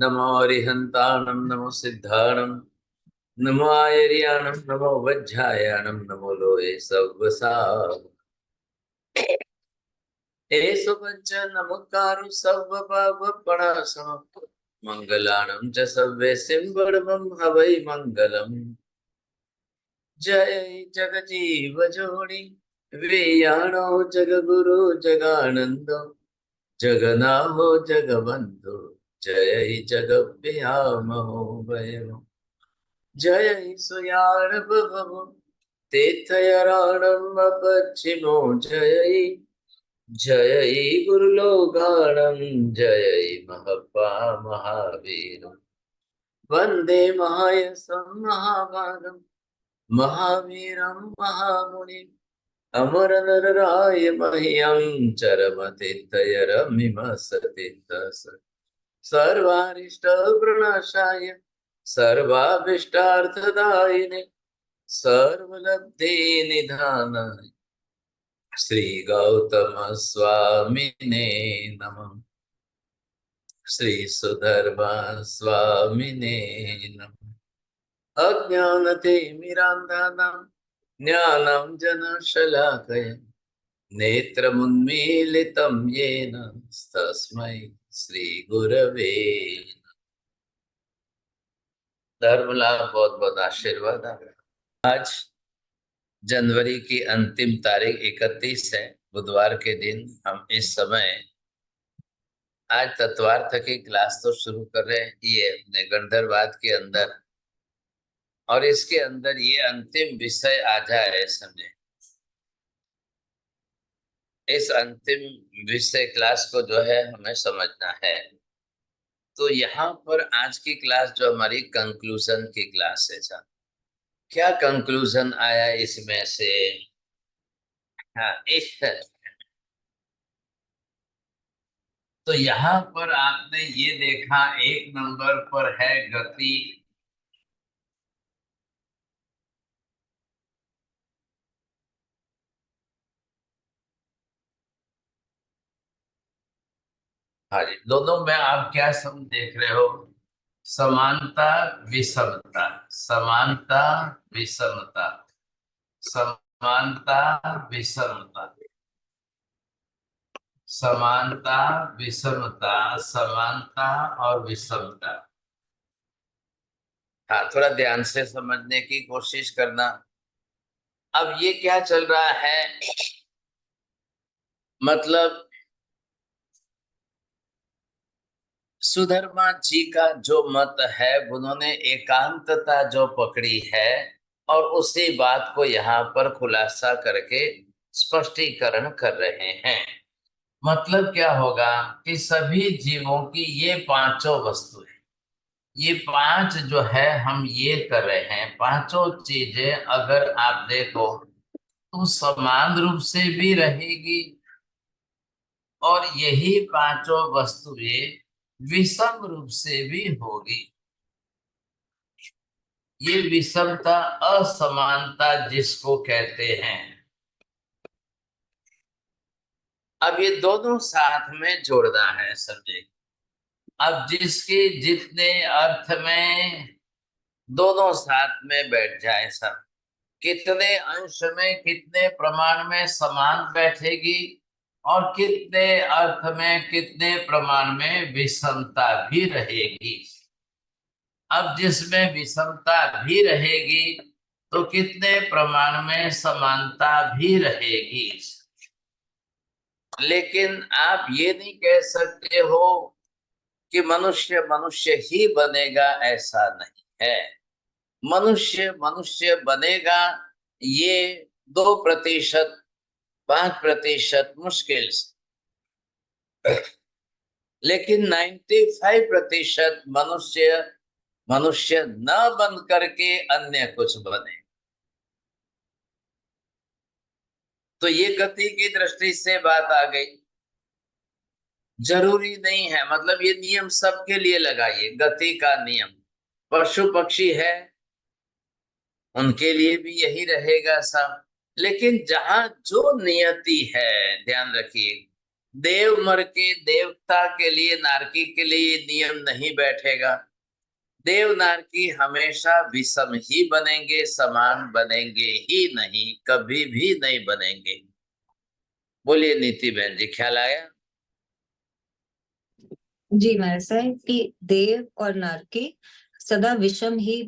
नमो अरिहंताणं नमो सिद्धाणं नमो आयर्याणं नमो वज्झायाणं नमो लोये सव्वसाम् एषु पञ्च नमोकारो सर्वपापप्रणाशनम् मङ्गलानं च सर्वे सिंहं हवै मङ्गलम् जय जगजीव जोनि वेयाणो जगगुरु जगानन्दो जगन्नाथो जगबन्धु जय जगद्दयामहो वयम् जय सुयाणभवम् तीर्थयारणम् अपचिमो जय जय गुरुलोकाणम् जय महपा महावीरम् वन्दे महायसं महाभागम् महावीरम् महामुनिम् अमरनरराय मह्यं चरमतीर्थयरमिमसतीर्थस सर्वारिष्टप्रणाशाय सर्वाभीष्टार्थदायिने सर्वलब्धे निधानाय श्री गौतम स्वामिने नमः। श्री सुधर्मा स्वामिने नमः। अज्ञानतिमिरान्धानां ज्ञानं जनशलाकया नेत्रमुन्मीलितं येन तस्मै श्रीगुरवे नमः। धर्मलाल बहुत बहुत आशीर्वाद। आज जनवरी की अंतिम तारीख 31 है, बुधवार के दिन हम इस समय आज तत्वार्थ की क्लास तो शुरू कर रहे हैं ये अपने गणधरवाद के अंदर, और इसके अंदर ये अंतिम विषय आ जाए समझे। इस अंतिम विषय क्लास को जो है हमें समझना है। तो यहाँ पर आज की क्लास जो हमारी कंक्लूजन की क्लास है साहब, क्या कंक्लूजन आया इसमें से? हाँ, इस तो यहाँ पर आपने ये देखा, एक नंबर पर है गति। हाँ जी, दोनों में आप क्या सम देख रहे हो? समानता विषमता, समानता विषमता, समानता विषमता, समानता विषमता, समानता और विषमता। हाँ, थोड़ा ध्यान से समझने की कोशिश करना। अब ये क्या चल रहा है, मतलब सुधर्मा जी का जो मत है, उन्होंने एकांतता जो पकड़ी है और उसी बात को यहाँ पर खुलासा करके स्पष्टीकरण कर रहे हैं। मतलब क्या होगा कि सभी जीवों की ये पांचों वस्तुएं, ये पांच जो है हम ये कर रहे हैं, पांचों चीजें अगर आप देखो तो समान रूप से भी रहेगी, और यही पांचों वस्तुएं विषम रूप से भी होगी। ये विषमता असमानता जिसको कहते हैं। अब ये दोनों साथ में जोड़ना है समझे। अब जिसके जितने अर्थ में दोनों साथ में बैठ जाए सब, कितने अंश में कितने प्रमाण में समान बैठेगी और कितने अर्थ में कितने प्रमाण में विषमता भी रहेगी। अब जिसमें विषमता भी रहेगी तो कितने प्रमाण में समानता भी रहेगी। लेकिन आप ये नहीं कह सकते हो कि मनुष्य मनुष्य ही बनेगा, ऐसा नहीं है। मनुष्य मनुष्य बनेगा ये 2%, 5% मुश्किल से, लेकिन 95% मनुष्य मनुष्य न बन करके अन्य कुछ बने। तो ये गति की दृष्टि से बात आ गई। जरूरी नहीं है, मतलब ये नियम सबके लिए लगाइए, गति का नियम। पशु पक्षी है उनके लिए भी यही रहेगा सब। लेकिन जहां जो नियति है, ध्यान रखिए, देव मर के देवता के लिए, नारकी के लिए नियम नहीं बैठेगा। देव नारकी हमेशा विषम ही बनेंगे, समान बनेंगे ही नहीं, कभी भी नहीं बनेंगे। बोलिए नीति बहन जी, ख्याल आया? जी मैं ऐसा है कि देव और नारकी सदा विषम ही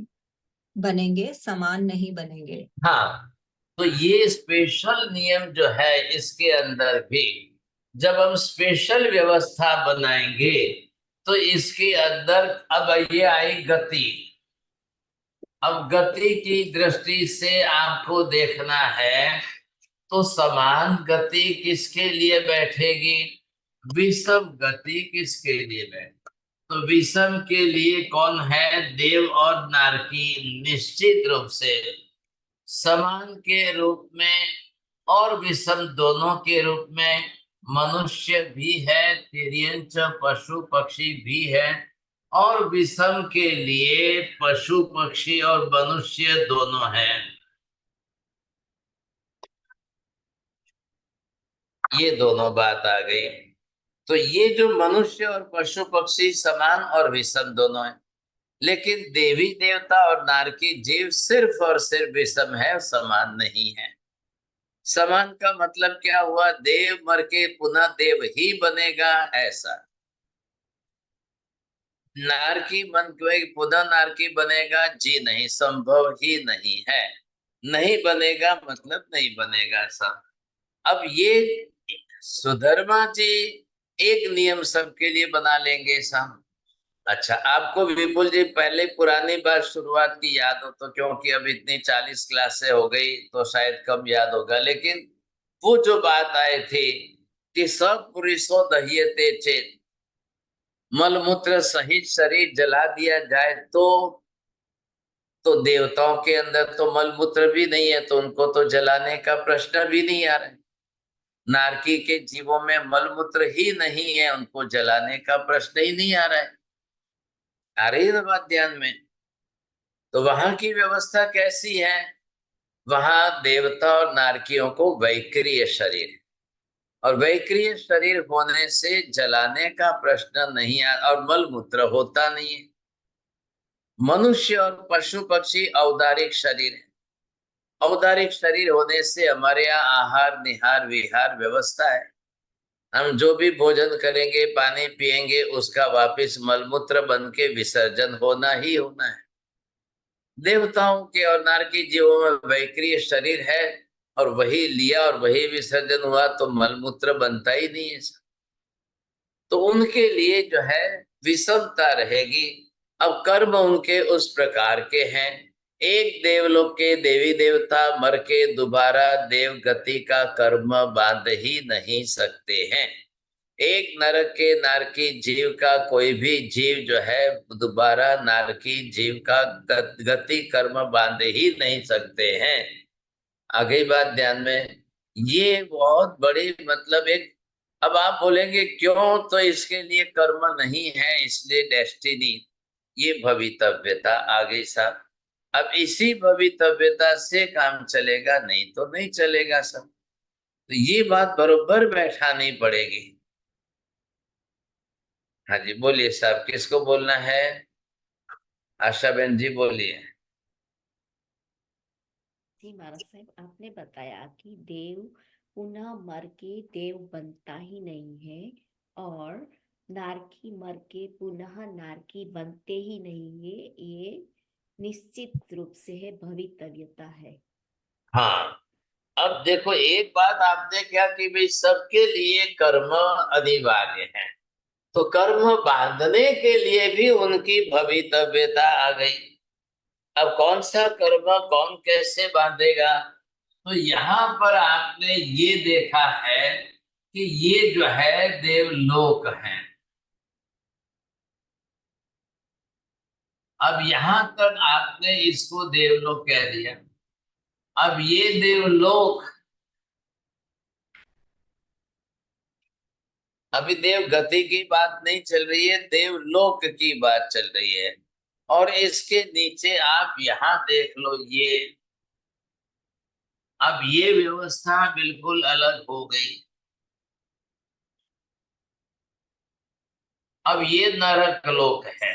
बनेंगे, समान नहीं बनेंगे। हाँ, तो ये स्पेशल नियम जो है इसके अंदर भी जब हम स्पेशल व्यवस्था बनाएंगे तो इसके अंदर अब ये आई गति। अब गति की दृष्टि से आपको देखना है तो समान गति किसके लिए बैठेगी, विषम गति किसके लिए बैठेगी? तो विषम के लिए कौन है? देव और नारकी निश्चित रूप से समान के रूप में और विषम दोनों के रूप में मनुष्य भी है, तिर्यंच पशु पक्षी भी है। और विषम के लिए पशु पक्षी और मनुष्य दोनों हैं। ये दोनों बात आ गई। तो ये जो मनुष्य और पशु पक्षी समान और विषम दोनों है, लेकिन देवी देवता और नारकी जीव सिर्फ और सिर्फ विषम है, समान नहीं है। समान का मतलब क्या हुआ? देव मर के पुनः देव ही बनेगा ऐसा। नारकी मन के पुनः नारकी बनेगा? जी नहीं, संभव ही नहीं है। नहीं बनेगा मतलब नहीं बनेगा ऐसा। अब ये सुधर्मा जी एक नियम सबके लिए बना लेंगे सब। अच्छा, आपको विपुल जी पहले पुरानी बात शुरुआत की याद हो तो, क्योंकि अब इतनी 40 क्लासें हो गई तो शायद कम याद होगा, लेकिन वो जो बात आई थी कि सब पुरुषों दहियते चेत, मलमूत्र सहित शरीर जला दिया जाए तो देवताओं के अंदर तो मलमूत्र भी नहीं है, तो उनको तो जलाने का प्रश्न भी नहीं आ रहा है। नारकी के जीवों में मलमूत्र ही नहीं है, उनको जलाने का प्रश्न ही नहीं आ रहा है। आ रही है बात ध्यान में? तो वहां की व्यवस्था कैसी है? वहां देवता और नारकियों को वैक्रिय शरीर, और वैक्रिय शरीर होने से जलाने का प्रश्न नहीं आ, और मलमूत्र होता नहीं है। मनुष्य और पशु पक्षी औदारिक शरीर है। औदारिक शरीर होने से हमारे यहाँ आहार निहार विहार व्यवस्था है। हम जो भी भोजन करेंगे, पानी पिएंगे, उसका वापस मलमूत्र बन के विसर्जन होना ही होना है। देवताओं के और नारकी जीवों में वैक्रिय शरीर है, और वही लिया और वही विसर्जन हुआ तो मलमूत्र बनता ही नहीं है। तो उनके लिए जो है विषमता रहेगी। अब कर्म उनके उस प्रकार के हैं। एक देवलोक के देवी देवता मर के दोबारा देव गति का कर्म बांध ही नहीं सकते हैं। एक नरक के नारकी जीव का कोई भी जीव जो है दोबारा नारकी जीव का गति कर्म बांध ही नहीं सकते हैं। आ गई बात ध्यान में? ये बहुत बड़ी मतलब एक। अब आप बोलेंगे क्यों? तो इसके लिए कर्म नहीं है, इसलिए डेस्टिनी, ये भवितव्यता आ गई साहब। अब इसी भवितव्यता से काम चलेगा, नहीं तो नहीं चलेगा सब। तो ये बात बरोबर बैठानी पड़ेगी। हाँ जी बोलिए साहब, किसको बोलना है? आशा बहन जी बोलिए। जी महाराज साहब, आपने बताया कि देव पुनः मर के देव बनता ही नहीं है, और नारकी मर के पुनः नारकी बनते ही नहीं है, ये निश्चित रूप से है, भवितव्यता है। हाँ, अब देखो एक बात आपने क्या कि भाई सबके लिए कर्म अनिवार्य है, तो कर्म बांधने के लिए भी उनकी भवितव्यता आ गई। अब कौन सा कर्म कौन कैसे बांधेगा? तो यहाँ पर आपने ये देखा है कि ये जो है देवलोक है। अब यहां तक आपने इसको देवलोक कह दिया। अब ये देवलोक, अभी देव गति की बात नहीं चल रही है, देवलोक की बात चल रही है। और इसके नीचे आप यहां देख लो, ये अब ये व्यवस्था बिल्कुल अलग हो गई। अब ये नरक लोक है।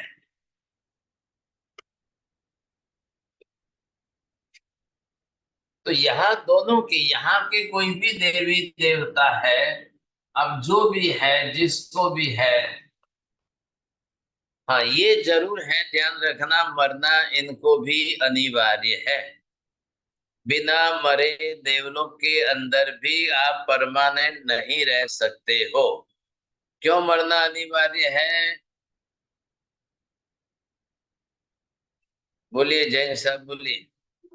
तो यहाँ दोनों की, यहाँ के कोई भी देवी देवता है, अब जो भी है, जिसको भी है, हाँ ये जरूर है, ध्यान रखना, मरना इनको भी अनिवार्य है। बिना मरे देवलोक के अंदर भी आप परमानेंट नहीं रह सकते हो। क्यों मरना अनिवार्य है? बोलिए जैन साहब, बोलिए।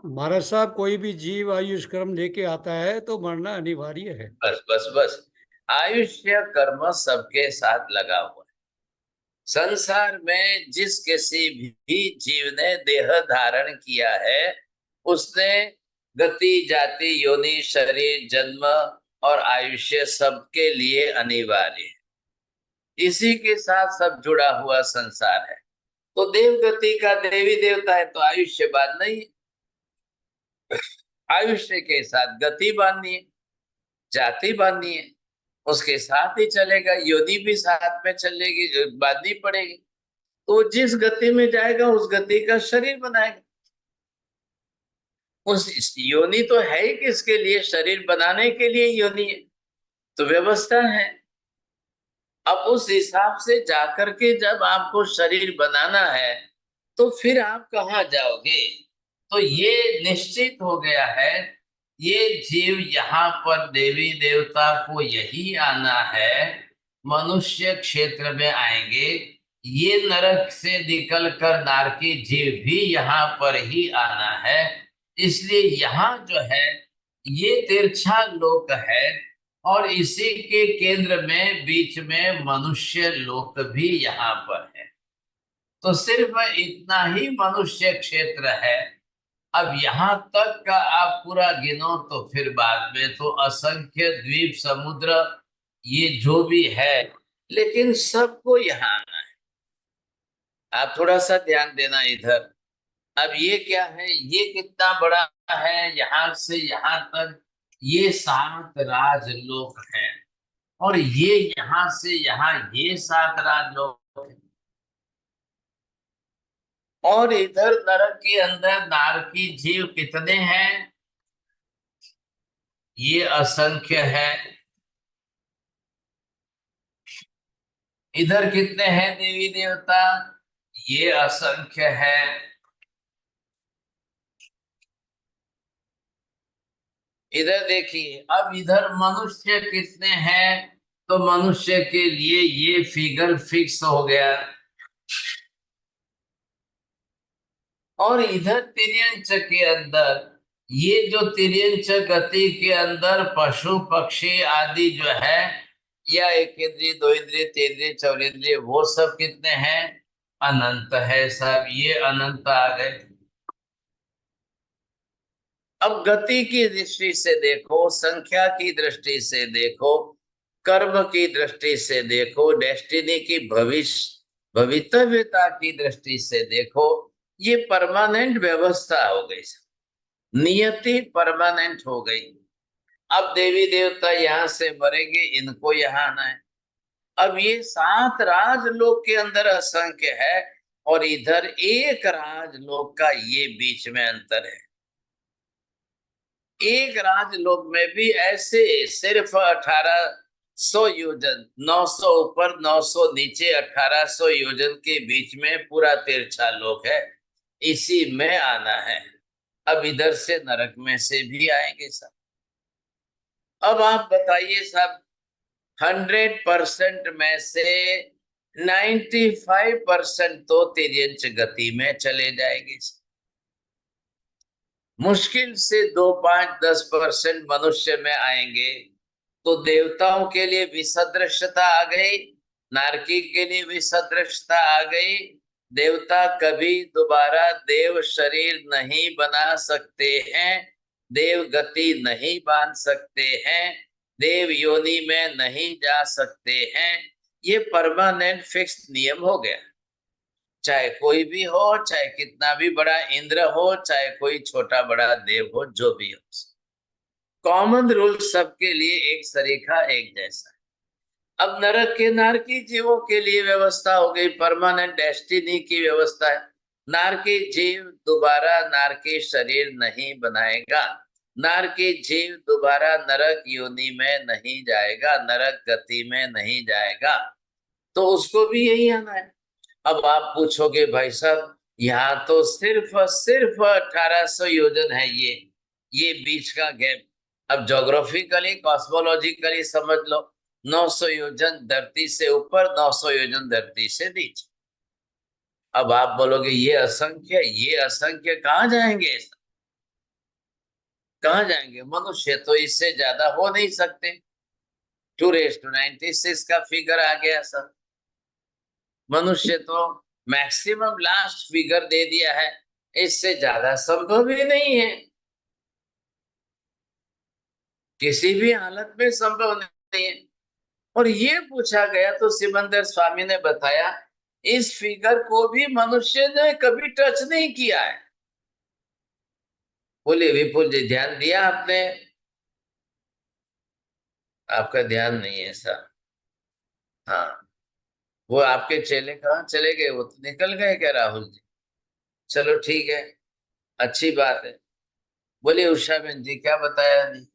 महाराज साहब, कोई भी जीव आयुष कर्म लेके आता है तो मरना अनिवार्य है। बस बस बस, आयुष्य कर्म सबके साथ लगा हुआ है। संसार में जिस किसी भी जीव ने देह धारण किया है, उसने गति, जाति, योनि, शरीर, जन्म और आयुष्य सबके लिए अनिवार्य है। इसी के साथ सब जुड़ा हुआ संसार है। तो देव गति का देवी देवता है तो आयुष्य बांधना ही है। आयुष्य के साथ गति बांधनी है, जाति बांधनी है, उसके साथ ही चलेगा, योनि भी साथ में चलेगी, बांधनी पड़ेगी। तो जिस गति में जाएगा उस गति का शरीर बनाएगा। उस योनि तो है ही किसके लिए? शरीर बनाने के लिए योनि है, तो व्यवस्था है। अब उस हिसाब से जाकर के जब आपको शरीर बनाना है तो फिर आप कहाँ जाओगे? तो ये निश्चित हो गया है, ये जीव यहाँ पर देवी देवता को यही आना है, मनुष्य क्षेत्र में आएंगे। ये नरक से निकलकर नारकी जीव भी यहाँ पर ही आना है। इसलिए यहाँ जो है ये तिरछा लोक है, और इसी के केंद्र में बीच में मनुष्य लोक भी यहाँ पर है। तो सिर्फ इतना ही मनुष्य क्षेत्र है। अब यहाँ तक का आप पूरा गिनो तो फिर बाद में तो असंख्य द्वीप, समुद्र, ये जो भी है, लेकिन सबको यहाँ आना है। आप थोड़ा सा ध्यान देना इधर। अब ये क्या है? ये कितना बड़ा है? यहाँ से यहाँ तक ये 7 राजलोक हैं, और ये यहाँ से यहाँ ये 7 राजलोक हैं। और इधर नरक के अंदर नारकी जीव कितने हैं? ये असंख्य है। इधर कितने हैं देवी देवता? ये असंख्य है। इधर देखिए, अब इधर मनुष्य कितने हैं? तो मनुष्य के लिए ये फिगर फिक्स हो गया। और इधर तिर्यंच के अंदर, ये जो तिर्यंच गति के अंदर पशु पक्षी आदि जो है, या 1 इंद्रिय, 2 इंद्रिय, 3 इंद्रिय, 4 इंद्रिय, वो सब कितने हैं? अनंत है सब। ये अनंत आ गए। अब गति की दृष्टि से देखो, संख्या की दृष्टि से देखो, कर्म की दृष्टि से देखो, डेस्टिनी की भवितव्यता की दृष्टि से देखो, ये परमानेंट व्यवस्था हो गई, नियति परमानेंट हो गई। अब देवी देवता यहाँ से मरेंगे, इनको यहाँ आना है। अब ये 7 राजलोक के अंदर असंख्य है, और इधर एक राजलोक का ये बीच में अंतर है। एक राजलोक में भी ऐसे सिर्फ 1800 योजन, 900 ऊपर 900 नीचे, 1800 योजन के बीच में पूरा तिरछा लोक है, इसी में आना है। अब इधर से नरक में से भी आएंगे सब। अब आप बताइए साहब, 100% में से 95% तो तिर्यंच गति में चले जाएंगे। मुश्किल से 2, 5, 10% मनुष्य में आएंगे। तो देवताओं के लिए विसदृशता आ गई, नारकी के लिए विसदृशता आ गई। देवता कभी दोबारा देव शरीर नहीं बना सकते हैं, देव गति नहीं बांध सकते हैं, देव योनि में नहीं जा सकते हैं। ये परमानेंट फिक्स नियम हो गया। चाहे कोई भी हो, चाहे कितना भी बड़ा इंद्र हो, चाहे कोई छोटा बड़ा देव हो, जो भी हो, कॉमन रूल सबके लिए एक सरीखा, एक जैसा। अब नरक के नारकी जीवों के लिए व्यवस्था हो गई, परमानेंट डेस्टिनी की व्यवस्था है। नारकी जीव दोबारा नारकी शरीर नहीं बनाएगा, नारकी जीव दोबारा नरक योनि में नहीं जाएगा, नरक गति में नहीं जाएगा, तो उसको भी यही आना है। अब आप पूछोगे भाई साहब यहाँ तो सिर्फ 1800 योजन है, ये बीच का गैप। अब ज्योग्राफिकली कॉस्मोलॉजिकली समझ लो, 900 योजन धरती से ऊपर, 900 योजन धरती से नीचे। अब आप बोलोगे ये असंख्य कहाँ जाएंगे, कहाँ जाएंगे? मनुष्य तो इससे ज्यादा हो नहीं सकते। 2⁻96 का फिगर आ गया सर। मनुष्य तो मैक्सिमम लास्ट फिगर दे दिया है, इससे ज्यादा संभव ही नहीं है, किसी भी हालत में संभव नहीं है। और ये पूछा गया तो सिमंदर स्वामी ने बताया इस फिगर को भी मनुष्य ने कभी टच नहीं किया है। बोले विपुल जी ध्यान दिया आपने? आपका ध्यान नहीं है सर। हाँ, वो आपके चेले कहाँ चले गए? वो तो निकल गए क्या राहुल जी? चलो ठीक है, अच्छी बात है। बोले उषा बहन जी क्या बताया? नहीं,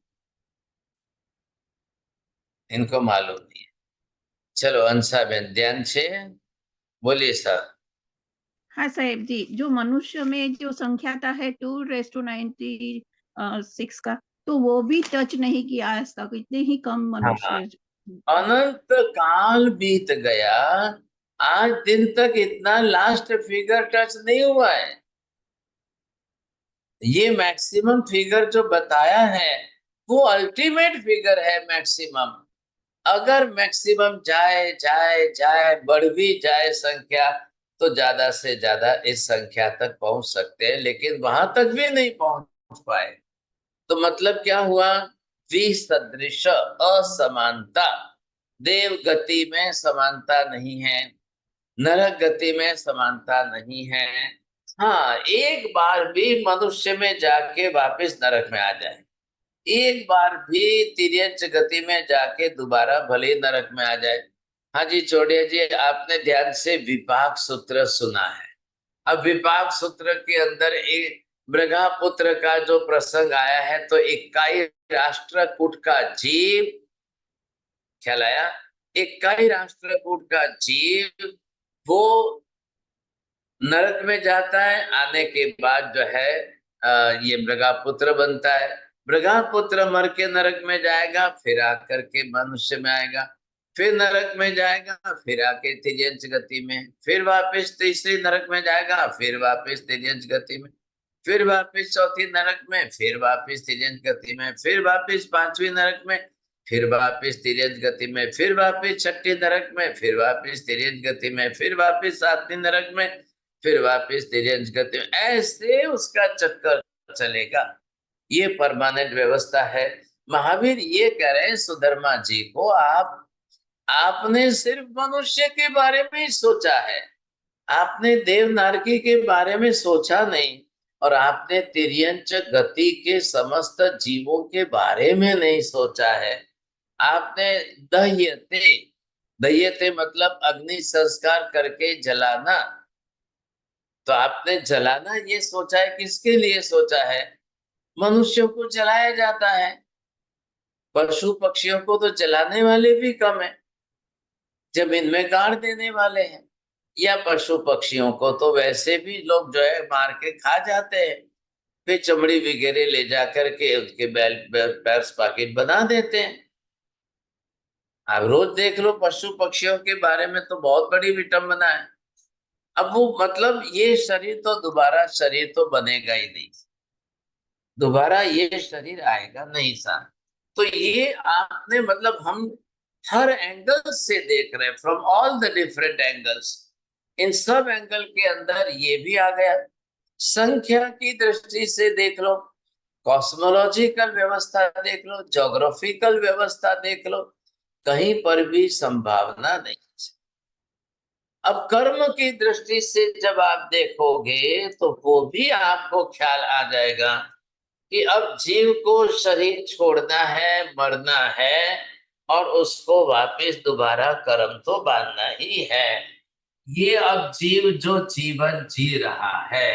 इनको मालूम नहीं है। चलो अंशा बहन ध्यान से बोलिए सर। हाँ साहेब जी, जो मनुष्य में जो संख्याता है 2⁻96 का, तो वो भी टच नहीं किया आज तक, इतने ही कम हाँ, मनुष्य। अनंत काल बीत गया, आज दिन तक इतना लास्ट फिगर टच नहीं हुआ है। ये मैक्सिमम फिगर जो बताया है वो अल्टीमेट फिगर है मैक्सिमम। अगर मैक्सिमम जाए जाए जाए बढ़ भी जाए संख्या, तो ज्यादा से ज्यादा इस संख्या तक पहुंच सकते हैं, लेकिन वहां तक भी नहीं पहुंच पाए। तो मतलब क्या हुआ? विसदृश असमानता, देव गति में समानता नहीं है, नरक गति में समानता नहीं है। हाँ, एक बार भी मनुष्य में जाके वापस नरक में आ जाए, एक बार भी तिर्यंच गति में जाके दोबारा भले नरक में आ जाए। हाँ जी चौड़िया जी, आपने ध्यान से विपाक सूत्र सुना है। अब विपाक सूत्र के अंदर एक मृगापुत्र का जो प्रसंग आया है, तो इक्काई राष्ट्रकूट का जीव, ख्याल आया? इक्काई राष्ट्रकूट का जीव वो नरक में जाता है, आने के बाद जो है ये मृगापुत्र बनता है। मृगापुत्र मर के नरक में जाएगा, फिर आकर के मनुष्य में आएगा, फिर नरक में जाएगा, फिर आके तिर्यंच गति में, फिर वापस तीसरी नरक में जाएगा, फिर वापस तिर्यंच गति में, फिर वापस चौथी नरक में, फिर वापस तिर्यंच गति में, फिर वापस पांचवी नरक में, फिर वापस तिर्यंच गति में, फिर वापस छठी नरक में, फिर वापस तिर्यंच गति में, फिर वापस सातवीं नरक में, फिर वापस तिर्यंच गति में। ऐसे उसका चक्कर चलेगा। ये परमानेंट व्यवस्था है। महावीर ये कह रहे हैं सुधर्मा जी को, आपने सिर्फ मनुष्य के बारे में ही सोचा है, आपने देवनारकी के बारे में सोचा नहीं, और आपने तिर्यंच गति के समस्त जीवों के बारे में नहीं सोचा है। आपने दह्यते, दह्यते मतलब अग्नि संस्कार करके जलाना, तो आपने जलाना ये सोचा है, किसके लिए सोचा है? मनुष्यों को जलाया जाता है, पशु पक्षियों को तो जलाने वाले भी कम है, जमीन में गाड़ देने वाले हैं। या पशु पक्षियों को तो वैसे भी लोग जो है मार के खा जाते हैं, फिर चमड़ी वगैरह ले जा करके उसके पैर पॉकेट बना देते हैं। आप रोज देख लो पशु पक्षियों के बारे में, तो बहुत बड़ी विटंबना है। अब वो मतलब ये शरीर तो दोबारा शरीर तो बनेगा ही नहीं, दोबारा ये शरीर आएगा नहीं सा। तो ये आपने मतलब हम हर एंगल से देख रहे हैं, from all the different angles, इन सब एंगल के अंदर ये भी आ गया। संख्या की दृष्टि से देख लो, कॉस्मोलॉजिकल व्यवस्था देख लो, ज्योग्राफिकल व्यवस्था देख लो, कहीं पर भी संभावना नहीं। अब कर्म की दृष्टि से जब आप देखोगे तो वो भी आपको ख्याल आ जाएगा कि अब जीव को शरीर छोड़ना है, मरना है, और उसको वापस दोबारा कर्म तो बांधना ही है। ये अब जीव जो जीवन जी रहा है,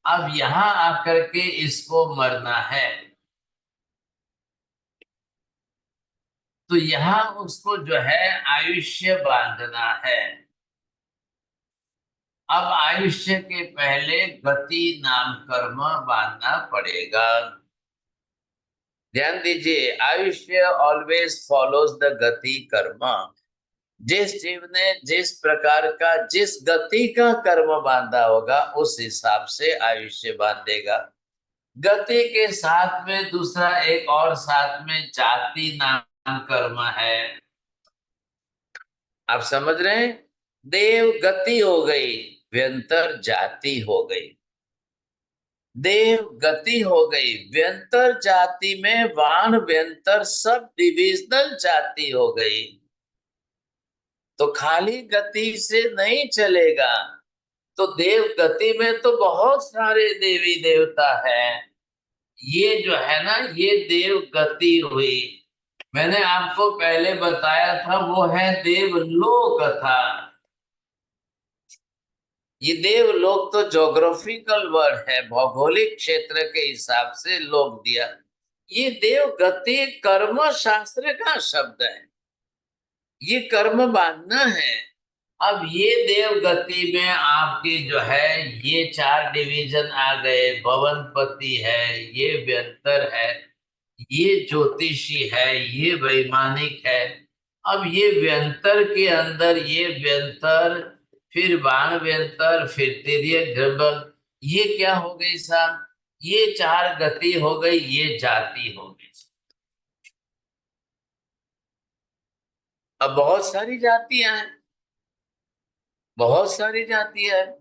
अब यहाँ आकर के इसको मरना है, तो यहाँ उसको जो है आयुष्य बांधना है। अब आयुष्य के पहले गति नाम कर्म बांधना पड़ेगा। ध्यान दीजिए, आयुष्य ऑलवेज फॉलोज द गति कर्म। जिस जीव ने जिस प्रकार का जिस गति का कर्म बांधा होगा उस हिसाब से आयुष्य बांधेगा। गति के साथ में दूसरा एक और साथ में जाति नाम कर्म है। आप समझ रहे हैं? देव गति हो गई, व्यंतर जाति हो गई। देव गति हो गई, व्यंतर जाति में वाण व्यंतर सब डिविजनल जाति हो गई। तो खाली गति से नहीं चलेगा। तो देव गति में तो बहुत सारे देवी देवता हैं। ये जो है ना, ये देव गति हुई। मैंने आपको पहले बताया था वो है देवलोक था। ये देवलोक तो ज्योग्राफिकल वर्ड है, भौगोलिक क्षेत्र के हिसाब से लोक दिया। ये देव गति कर्म शास्त्र का शब्द है, ये कर्म बांधना है। अब ये देव गति में आपके जो है ये 4 डिवीजन आ गए। भवनपति है, ये व्यंतर है, ये ज्योतिषी है, ये वैमानिक है। अब ये व्यंतर के अंदर ये व्यंतर, फिर बाण व्यंतर, फिर तिर्यक ध्रुवक, ये क्या हो गई साहब? ये 4 गति हो गई, ये जाति हो गई। अब बहुत सारी जातियां हैं, बहुत सारी जातियां हैं।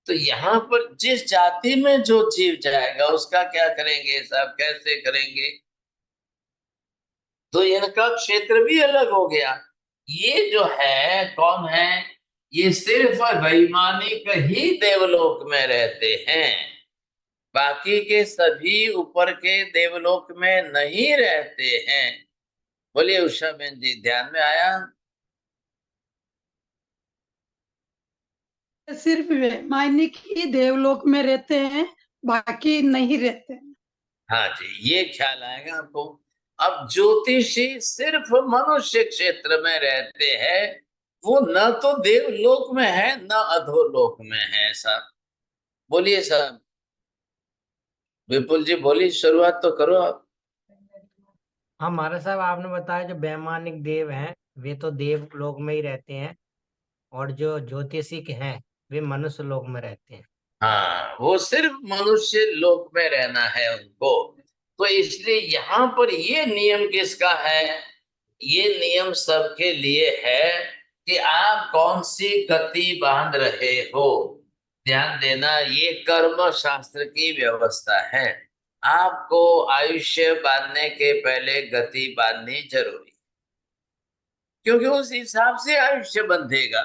तो यहाँ पर जिस जाति में जो जीव जाएगा उसका क्या करेंगे साहब, कैसे करेंगे? तो इनका क्षेत्र भी अलग हो गया। ये जो है कौन है? ये सिर्फ वैमानिक ही देवलोक में रहते हैं, बाकी के सभी ऊपर के देवलोक में नहीं रहते हैं। बोलिए उषा बहन जी, ध्यान में आया? सिर्फ वैमानिक ही देवलोक में रहते हैं, बाकी नहीं रहते हैं। हाँ जी, ये ख्याल आएगा आपको। अब ज्योतिषी सिर्फ मनुष्य क्षेत्र में रहते हैं, वो न तो देवलोक में है न अधोलोक में है साहब। बोलिए साहब, विपुल जी बोलिए, शुरुआत तो करो आप। हाँ महाराज साहब, आपने बताया जो वैमानिक देव हैं वे तो देव लोक में ही रहते हैं, और जो ज्योतिषिक हैं वे मनुष्य लोक में रहते हैं। हाँ, वो सिर्फ मनुष्य लोक में रहना है उनको। तो इसलिए यहाँ पर ये नियम किसका है? ये नियम सबके लिए है कि आप कौन सी गति बांध रहे हो। ध्यान देना, ये कर्म शास्त्र की व्यवस्था है। आपको आयुष्य बांधने के पहले गति बांधनी जरूरी, क्योंकि उस हिसाब से आयुष्य बंधेगा।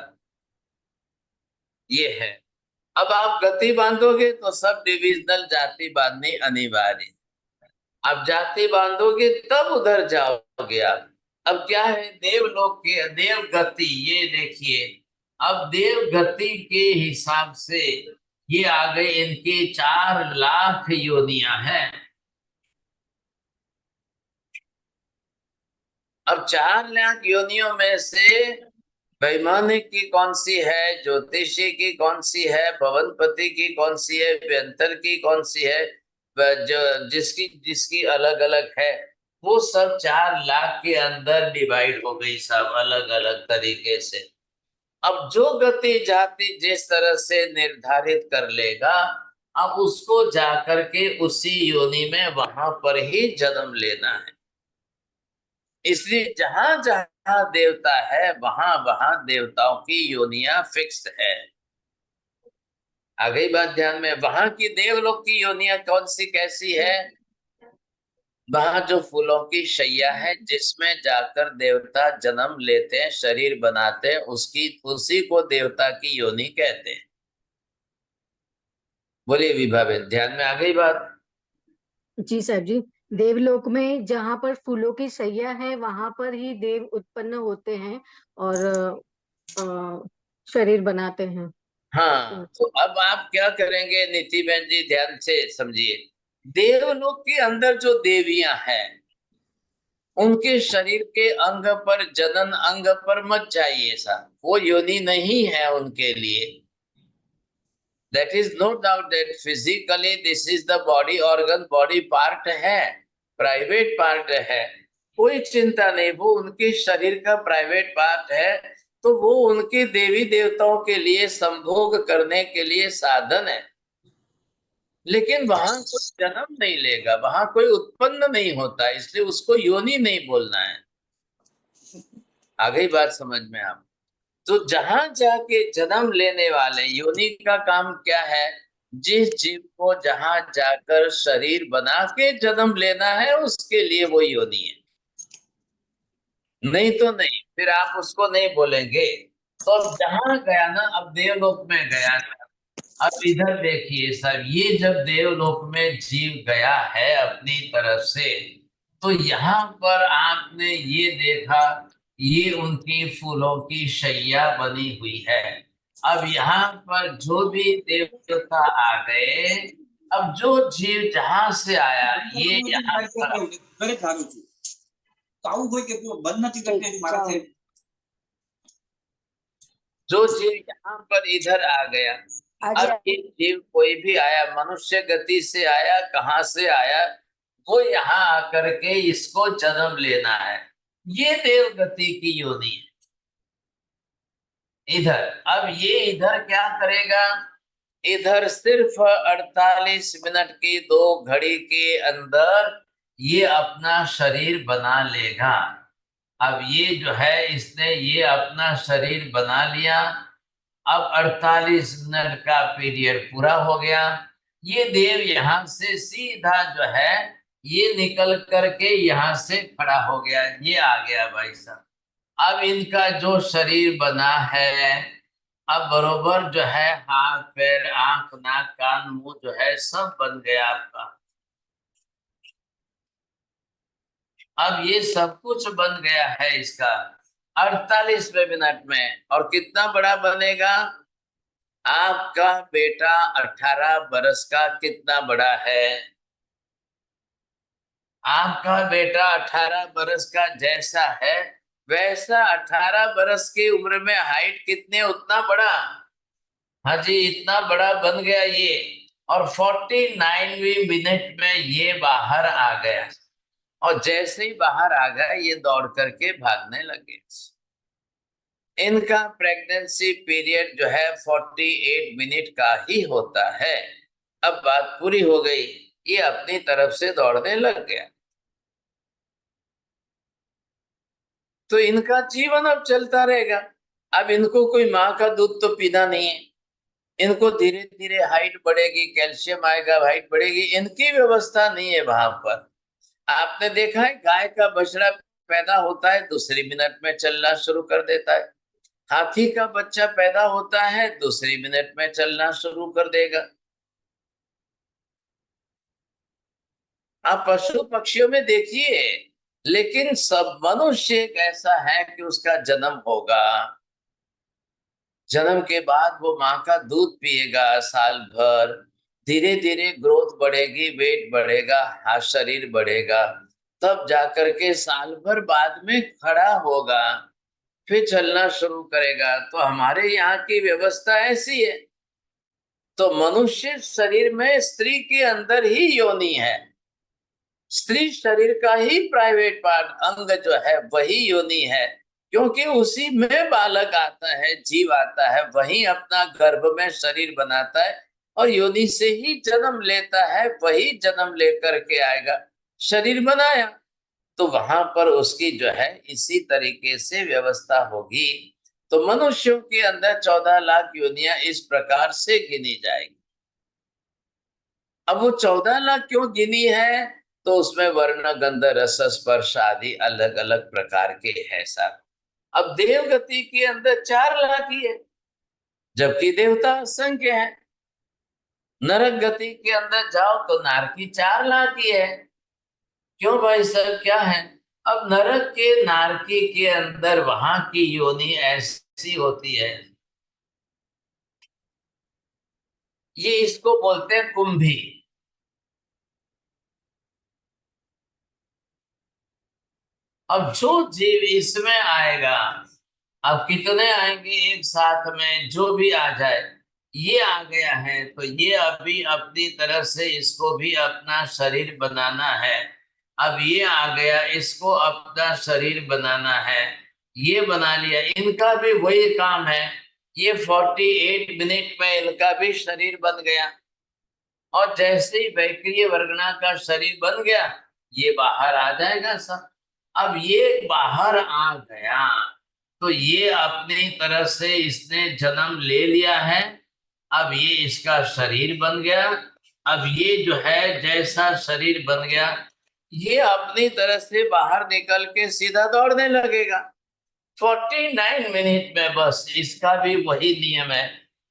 ये है। अब आप गति बांधोगे तो सब डिविजनल जाति बांधनी अनिवार्य। आप जाति बांधोगे तब उधर जाओगे आप। अब क्या है, देवलोक के देव गति, ये देखिए, अब देव गति के हिसाब से ये आ गए, इनके 4 लाख योनियां हैं। अब 4 लाख योनियों में से वैमानिक की कौन सी है, ज्योतिषी की कौन सी है, भवनपति की कौन सी है, व्यंतर की कौन सी है, जो जिसकी जिसकी अलग अलग है, वो सब 4 लाख के अंदर डिवाइड हो गई सब अलग अलग तरीके से। अब जो गति जाति जिस तरह से निर्धारित कर लेगा, अब उसको जाकर के उसी योनि में वहां पर ही जन्म लेना है। इसलिए जहां जहां देवता है वहां वहां देवताओं की योनियां फिक्स्ड है। आ गई बात ध्यान में? वहां की देवलोक की योनियां कौन सी कैसी है? वहां जो फूलों की शैया है जिसमें जाकर देवता जन्म लेते हैं, शरीर बनाते हैं, उसी को देवता की योनि कहते हैं। बोलिए विभा बहन, ध्यान में आ गई बात? जी साहब जी, देवलोक में जहाँ पर फूलों की शैया है वहां पर ही देव उत्पन्न होते हैं और शरीर बनाते हैं। हाँ, तो अब आप क्या करेंगे नीति बहन जी, ध्यान से समझिए। देवलोक के अंदर जो देवियां हैं, उनके शरीर के अंग पर, जनन अंग पर मत जाइए साहब, वो योनि नहीं है उनके लिए। That is no doubt that physically this is the body organ, body part है, प्राइवेट पार्ट है, कोई चिंता नहीं, वो उनके शरीर का प्राइवेट पार्ट है, तो वो उनके देवी देवताओं के लिए संभोग करने के लिए साधन है। लेकिन वहां कोई जन्म नहीं लेगा, वहां कोई उत्पन्न नहीं होता, इसलिए उसको योनि नहीं बोलना है। आ गई बात समझ में आप? तो जहां जाके जन्म लेने वाले, योनि का काम क्या है? जिस जीव को जहां जाकर शरीर बना के जन्म लेना है, उसके लिए वो योनि है, नहीं तो नहीं, फिर आप उसको नहीं बोलेंगे। तो अब जहां गया ना, अब देवलोक में गया, अब इधर देखिए सर, ये जब देवलोक में जीव गया है अपनी तरफ से, तो यहाँ पर आपने ये देखा, ये उनकी फूलों की शैया बनी हुई है। अब यहाँ पर जो भी देवता आ गए, अब जो जीव जहां से आया, ये यहाँ पर, जो जीव यहाँ पर इधर आ गया, अब ये जीव कोई भी आया, मनुष्य गति से आया, कहाँ से आया, वो यहाँ आकर के इसको जन्म लेना है, ये देव गति की योनि है। इधर, अब ये इधर क्या करेगा? इधर सिर्फ 48 मिनट की 2 घड़ी के अंदर ये अपना शरीर बना लेगा। अब ये जो है, इसने ये अपना शरीर बना लिया, अब 48 मिनट का पीरियड पूरा हो गया, ये देव यहाँ से सीधा जो है ये निकल करके यहाँ से खड़ा हो गया, ये आ गया भाई साहब। अब इनका जो शरीर बना है, अब बरोबर जो है हाथ पैर आंख नाक कान मुंह जो है सब बन गया आपका। अब ये सब कुछ बन गया है इसका 48वें मिनट में। और कितना बड़ा बनेगा? आपका बेटा 18 बरस का कितना बड़ा है? आपका बेटा 18 बरस का जैसा है, वैसा 18 बरस की उम्र में हाइट कितने, उतना बड़ा। हाँ जी, इतना बड़ा बन गया ये। और 49वीं मिनट में ये बाहर आ गया, और जैसे ही बाहर आ गया ये दौड़ करके भागने लगे। इनका प्रेगनेंसी पीरियड जो है 48 मिनट का ही होता है। अब बात पूरी हो गई, ये अपनी तरफ से दौड़ने लग गया, तो इनका जीवन अब चलता रहेगा। अब इनको कोई माँ का दूध तो पीना नहीं है, इनको धीरे धीरे हाइट बढ़ेगी, कैल्शियम आएगा, हाइट बढ़ेगी, इनकी व्यवस्था नहीं है वहां पर। आपने देखा है गाय का बछड़ा पैदा होता है, दूसरी मिनट में चलना शुरू कर देता है। हाथी का बच्चा पैदा होता है, दूसरी मिनट में चलना शुरू कर देगा। आप पशु पक्षियों में देखिए, लेकिन सब मनुष्य एक ऐसा है कि उसका जन्म होगा, जन्म के बाद वो माँ का दूध पिएगा साल भर, धीरे धीरे ग्रोथ बढ़ेगी, वेट बढ़ेगा, हाँ शरीर बढ़ेगा, तब जाकर के साल भर बाद में खड़ा होगा, फिर चलना शुरू करेगा। तो हमारे यहाँ की व्यवस्था ऐसी है। तो मनुष्य शरीर में स्त्री के अंदर ही योनि है, स्त्री शरीर का ही प्राइवेट पार्ट अंग जो है वही योनि है, क्योंकि उसी में बालक आता है, जीव आता है, वही अपना गर्भ में शरीर बनाता है और योनि से ही जन्म लेता है, वही जन्म लेकर के आएगा। शरीर बनाया तो वहां पर उसकी जो है इसी तरीके से व्यवस्था होगी। तो मनुष्यों के अंदर 14 लाख योनियां इस प्रकार से गिनी जाएगी। अब वो 14 लाख क्यों गिनी है? तो उसमें वर्ण गंध रस स्पर्श आदि अलग अलग प्रकार के है साहब। अब देवगति के अंदर 4 लाख ही है, जबकि देवता असंख्य है। नरक गति के अंदर जाओ तो नारकी 4 लाख ही है। क्यों भाई सर क्या है? अब नरक के नारकी के अंदर वहां की योनि ऐसी होती है, ये इसको बोलते हैं कुंभी। अब जो जीव इसमें आएगा, अब कितने आएंगे एक साथ में, जो भी आ जाए, ये आ गया है तो ये अभी अपनी तरफ से इसको भी अपना शरीर बनाना है। अब ये आ गया, इसको अपना शरीर बनाना है, ये बना लिया, इनका भी वही काम है। ये 48 मिनट में इनका भी शरीर बन गया, और जैसे ही वैक्रिय वर्गना का शरीर बन गया, ये बाहर आ जाएगा सब। अब ये बाहर आ गया तो ये अपनी तरह से इसने जन्म ले लिया है, अब ये इसका शरीर बन गया। अब ये जो है जैसा शरीर बन गया, ये अपनी तरह से बाहर निकल के सीधा दौड़ने लगेगा 49 मिनट में। बस इसका भी वही नियम है,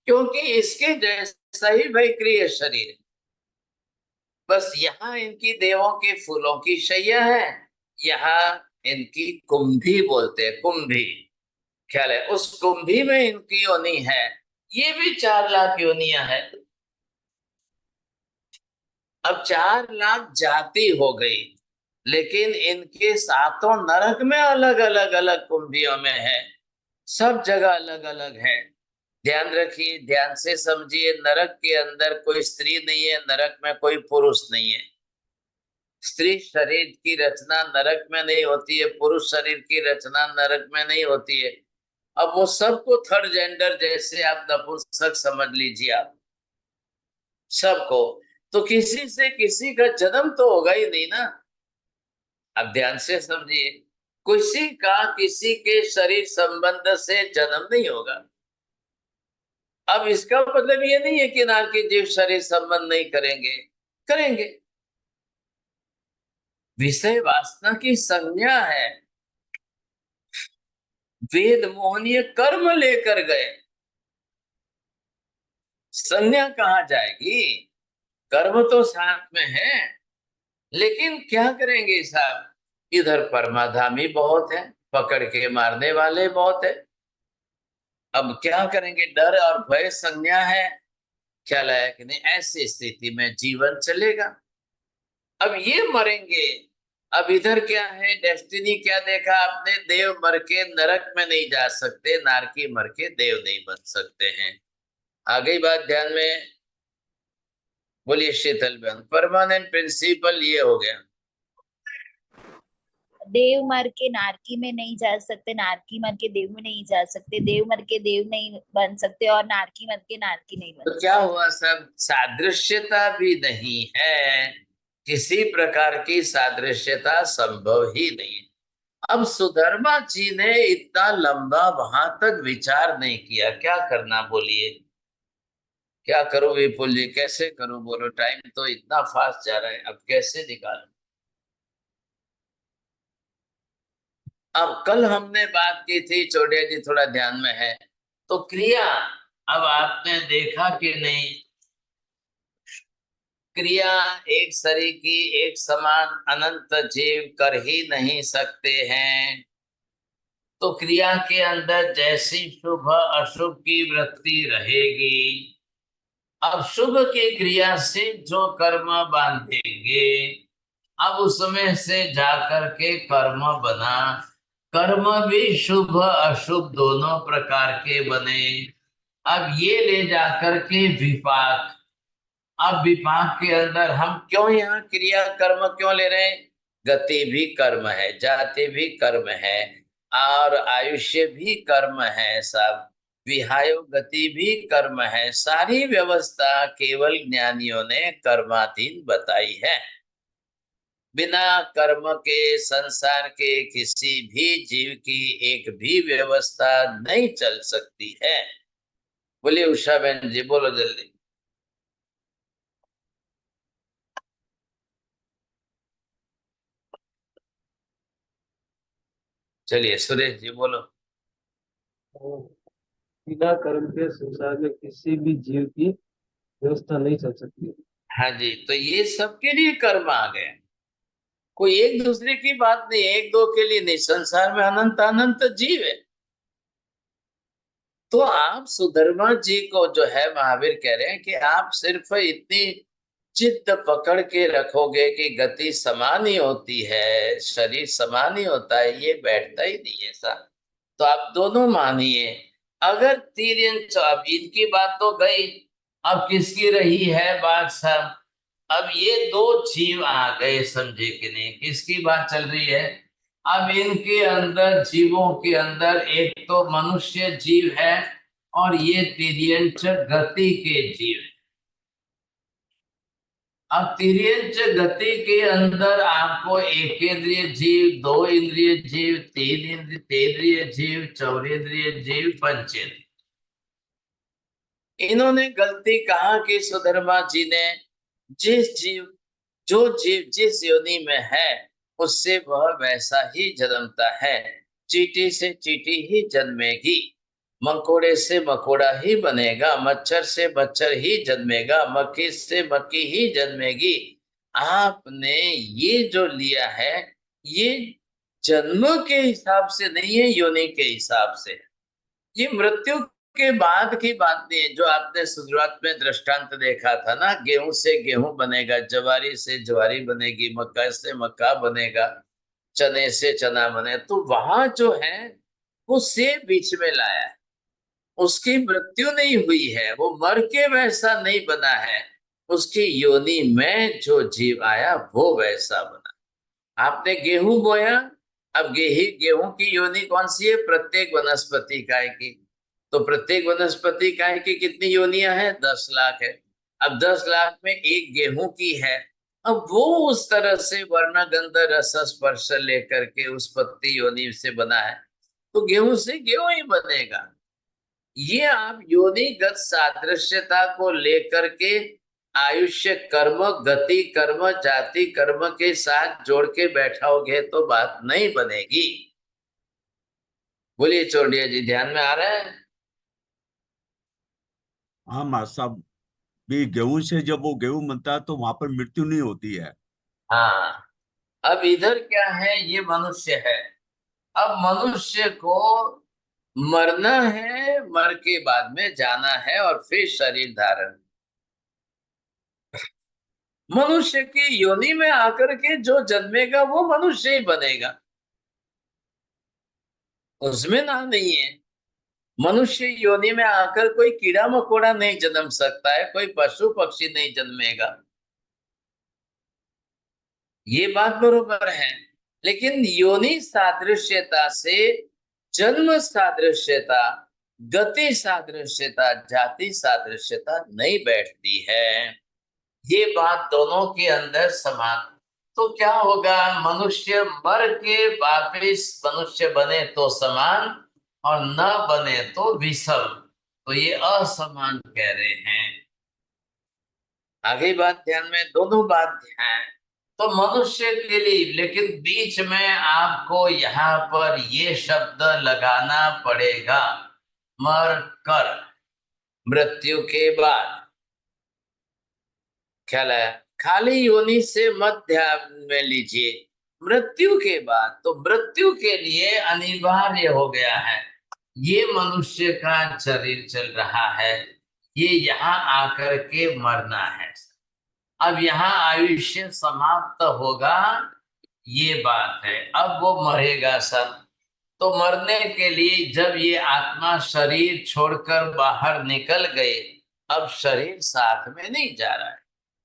क्योंकि इसके जैसा ही वैक्रिय शरीर है। बस यहाँ इनकी देवों के फूलों की शैया है, यहाँ इनकी कुंभी बोलते हैं, कुंभी। ख्याल है? उस कुंभी में इनकी योनि है, ये भी 4 लाख योनियां है। अब 4 लाख जाति हो गई, लेकिन इनके सातों नरक में अलग अलग अलग कुंभियों में है, सब जगह अलग अलग है। ध्यान रखिए, ध्यान से समझिए, नरक के अंदर कोई स्त्री नहीं है, नरक में कोई पुरुष नहीं है। स्त्री शरीर की रचना नरक में नहीं होती है, पुरुष शरीर की रचना नरक में नहीं होती है। अब वो सबको थर्ड जेंडर, जैसे आप नपुंसक समझ लीजिए, आप सबको, तो किसी से किसी का जन्म तो होगा ही नहीं ना। अब ध्यान से समझिए, किसी का किसी के शरीर संबंध से जन्म नहीं होगा। अब इसका मतलब ये नहीं है कि नार के जीव शरीर संबंध नहीं करेंगे, करेंगे। विषय वासना की संज्ञा है, वेद मोहनीय कर्म लेकर गए, संज्ञा कहाँ जाएगी? कर्म तो साथ में है, लेकिन क्या करेंगे साहब? इधर परमाधामी बहुत है, पकड़ के मारने वाले बहुत है। अब क्या करेंगे? डर और भय संज्ञा है, ख्याल आया कि नहीं? ऐसी स्थिति में जीवन चलेगा। अब ये मरेंगे। अब इधर क्या है, डेस्टिनी क्या देखा आपने? देव मर के नरक में नहीं जा सकते, नारकी मर के देव नहीं बन सकते हैं। आ गई बात ध्यान में? बोलिए शीतल बहन। परमानेंट प्रिंसिपल ये हो गया। देव मर के नारकी में नहीं जा सकते, नारकी मर के देव में नहीं जा सकते, देव मर के देव नहीं बन सकते, और नारकी मर के नारकी नहीं बन तो क्या हुआ? सब सादृश्यता भी नहीं है, किसी प्रकार की सादृश्यता संभव ही नहीं है। अब सुधर्मा जी ने इतना लंबा वहां तक विचार नहीं किया, क्या करना बोलिए? क्या करूं विपुल जी, कैसे करूं? बोलो, टाइम तो इतना फास्ट जा रहा है, अब कैसे निकालूं? अब कल हमने बात की थी, चौड़िया जी थोड़ा ध्यान में है, तो क्रिया, अब आपने देखा कि नहीं, क्रिया एक शरीर की एक समान अनंत जीव कर ही नहीं सकते हैं। तो क्रिया के अंदर जैसी शुभ अशुभ की वृत्ति रहेगी, अब शुभ की क्रिया से जो कर्म बांधेंगे, अब उसमें से जाकर के कर्म बना, कर्म भी शुभ अशुभ दोनों प्रकार के बने। अब ये ले जाकर के विपाक, अब विपाक के अंदर हम क्यों यहाँ क्रिया कर्म क्यों ले रहे हैं? गति भी कर्म है, जाति भी कर्म है, और आयुष्य भी कर्म है, सब विहायो गति भी कर्म है। सारी व्यवस्था केवल ज्ञानियों ने कर्माधीन बताई है। बिना कर्म के संसार के किसी भी जीव की एक भी व्यवस्था नहीं चल सकती है। बोलिए उषा बहन जी, बोलो जल्दी। चलिए सुरेश जी बोलो। बिना कर्म के संसार में किसी भी जीव की व्यवस्था नहीं चल सकती। हाँ जी, तो ये सबके लिए कर्म आ गए। कोई एक दूसरे की बात नहीं, एक दो के लिए नहीं, संसार में अनंत अनंत जीव है। तो आप सुधर्मा जी को जो है महावीर कह रहे हैं कि आप सिर्फ इतनी चित्त पकड़ के रखोगे कि गति समान ही होती है, शरीर समान ही होता है, ये बैठता ही नहीं ऐसा। तो आप दोनों मानिए। अगर अब इनकी बात तो गई, अब किसकी रही है बात साहब? अब ये दो जीव आ गए, समझे कि नहीं किसकी बात चल रही है? अब इनके अंदर, जीवों के अंदर, एक तो मनुष्य जीव है और ये तिर्यंच गति के जीव है। अब तिर्यंच गति के अंदर आपको एक इंद्रिय जीव, दो इंद्रिय जीव, तीन इंद्रिय जीव, चौरेंद्रिय जीव, पंचेंद्रिय। इन्होंने गलती कहाँ की सुधर्मा जी ने? जो जीव जिस योनि में है उससे वह वैसा ही जन्मता है। चींटी से चींटी ही जन्मेगी, मकोड़े से मकोड़ा ही बनेगा, मच्छर से मच्छर ही जन्मेगा, मक्खी से मक्खी ही जन्मेगी। आपने ये जो लिया है ये जन्म के हिसाब से नहीं है, योनि के हिसाब से है। ये मृत्यु के बाद की बात नहीं है। जो आपने शुरुआत में दृष्टांत देखा था ना, गेहूं से गेहूं बनेगा, ज्वारी से ज्वारी बनेगी, मक्का से मक्का बनेगा, चने से चना बने, तो वहां जो है वो से बीच में लाया है। उसकी मृत्यु नहीं हुई है, वो मर के वैसा नहीं बना है, उसकी योनि में जो जीव आया वो वैसा बना। आपने गेहूं बोया, अब गेहूं की योनि कौन सी है? प्रत्येक वनस्पति काय की। तो प्रत्येक वनस्पति काय की कितनी योनियां हैं? 10 लाख है। अब 10 लाख में एक गेहूं की है। अब वो उस तरह से वर्ण गंध रस स्पर्श लेकर के उस पत्ती योनि से बना है, तो गेहूं से गेहूं ही बनेगा। ये आप योनिगत सादृश्यता को लेकर के आयुष्य कर्म, गति कर्म, जाति कर्म के साथ जोड़ के बैठाओगे तो बात नहीं बनेगी। बोलिए चौड़िया जी, ध्यान में आ रहा है? हाँ माँ साहब, भी गेहूं से जब वो गेहूं बनता है तो वहां पर मृत्यु नहीं होती है। हाँ, अब इधर क्या है? ये मनुष्य है। अब मनुष्य को मरना है, मर के बाद में जाना है और फिर शरीर धारण। मनुष्य की योनि में आकर के जो जन्मेगा वो मनुष्य ही बनेगा, उसमें ना नहीं है। मनुष्य योनि में आकर कोई कीड़ा मकोड़ा नहीं जन्म सकता है, कोई पशु पक्षी नहीं जन्मेगा। ये बात बरोबर है, लेकिन योनि सादृश्यता से जन्म सादृश्यता, गति सादृश्यता, जाति सादृश्यता नहीं बैठती है। ये बात दोनों के अंदर समान। तो क्या होगा? मनुष्य मर के वापिस मनुष्य बने तो समान और न बने तो विषम। तो ये असमान कह रहे हैं। आगे बात ध्यान में, दोनों बात ध्यान। तो मनुष्य के लिए, लेकिन बीच में आपको यहाँ पर ये शब्द लगाना पड़ेगा, मर कर, मृत्यु के बाद। ख्याल है? खाली योनि से मत ध्यान में लीजिए, मृत्यु के बाद। तो मृत्यु के लिए अनिवार्य हो गया है, ये मनुष्य का शरीर चल रहा है, ये यहाँ आकर के मरना है। अब यहाँ आयुष्य समाप्त होगा, ये बात है। अब वो मरेगा सब। तो मरने के लिए जब ये आत्मा शरीर छोड़कर बाहर निकल गए, अब शरीर साथ में नहीं जा रहा है।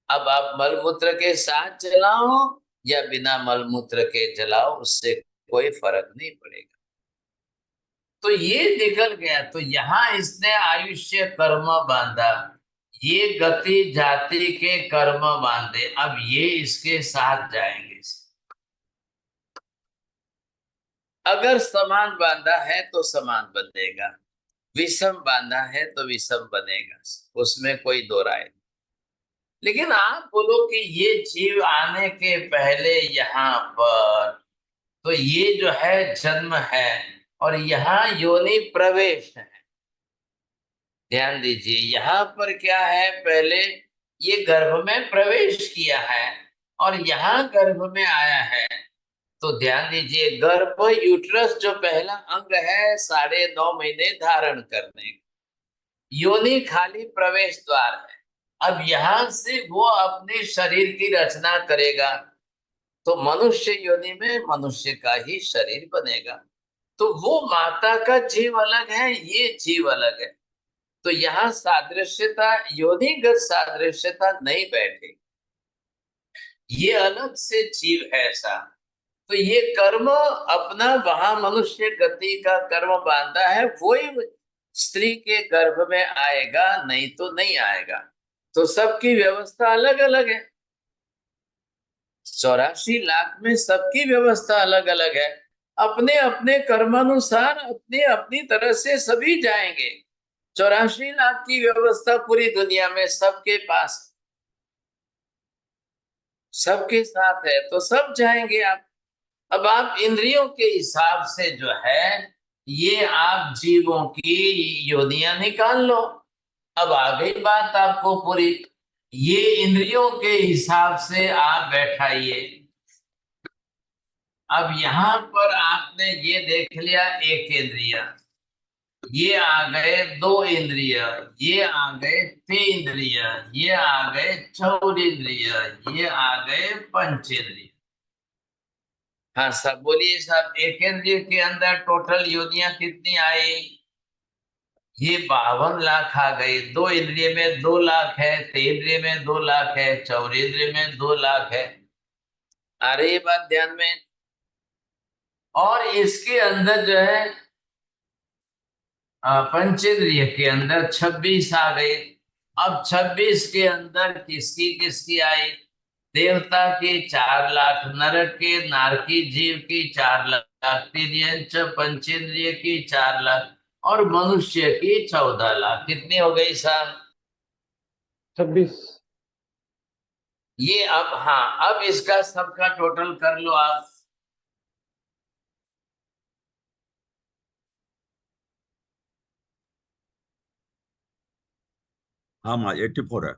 अब आप मलमूत्र के साथ जलाओ या बिना मलमूत्र के जलाओ, उससे कोई फर्क नहीं पड़ेगा। तो ये निकल गया। तो यहाँ इसने आयुष्य कर्म बांधा, ये गति जाति के कर्म बांधे, अब ये इसके साथ जाएंगे। अगर समान बांधा है तो समान बनेगा, विषम बांधा है तो विषम बनेगा, उसमें कोई दो राय नहीं। लेकिन आप बोलो कि ये जीव आने के पहले यहाँ पर, तो ये जो है जन्म है और यहाँ योनि प्रवेश है। ध्यान दीजिए, यहाँ पर क्या है? पहले ये गर्भ में प्रवेश किया है और यहाँ गर्भ में आया है। तो ध्यान दीजिए, गर्भ यूट्रस जो पहला अंग है 9.5 महीने धारण करने, योनि खाली प्रवेश द्वार है। अब यहां से वो अपने शरीर की रचना करेगा, तो मनुष्य योनि में मनुष्य का ही शरीर बनेगा। तो वो माता का जीव अलग है, ये जीव अलग है। तो यहाँ सादृश्यता, योनिगत सादृश्यता नहीं बैठेगी, ये अलग से जीव है ऐसा। तो ये कर्म अपना वहां मनुष्य गति का कर्म बांधा है, वही स्त्री के गर्भ में आएगा, नहीं तो नहीं आएगा। तो सबकी व्यवस्था अलग अलग है, 84 लाख में सबकी व्यवस्था अलग अलग है। अपने अपने कर्मानुसार अपने अपनी तरह से सभी जाएंगे। 84 लाख की व्यवस्था पूरी दुनिया में सबके पास, सबके साथ है, तो सब जाएंगे आप। अब आप इंद्रियों के हिसाब से जो है, ये आप जीवों की योनियां निकाल लो। अब आ गई बात आपको पूरी, ये इंद्रियों के हिसाब से आप बैठाइए। अब यहाँ पर आपने ये देख लिया एक इंद्रिया, ये आ गए 2 इंद्रिय, ये आ गए 3 इंद्रिय, ये आ गए 4 इंद्रिय, ये आ गए पंचेंद्रिय। हाँ सब बोलिए साहब, एक इंद्रिय के अंदर टोटल योनियां कितनी आई? ये 52 लाख आ गई। 2 इंद्रिय में 2 लाख है, 3 इंद्रिय में 2 लाख है, 4 इंद्रिय में 2 लाख है। आ रही है बात ध्यान में? और इसके अंदर जो है पंचेंद्रिय के अंदर 26 आ गए। अब 26 के अंदर किसकी किसकी आई? देवता की 4 लाख, नरक के नारकी जीव की 4 लाख, तिर्यंच पंचेंद्रिय की 4 लाख और मनुष्य की 14 लाख। कितनी हो गई साहब? 26। ये अब हाँ, अब इसका सबका टोटल कर लो आप। हाँ 84 है।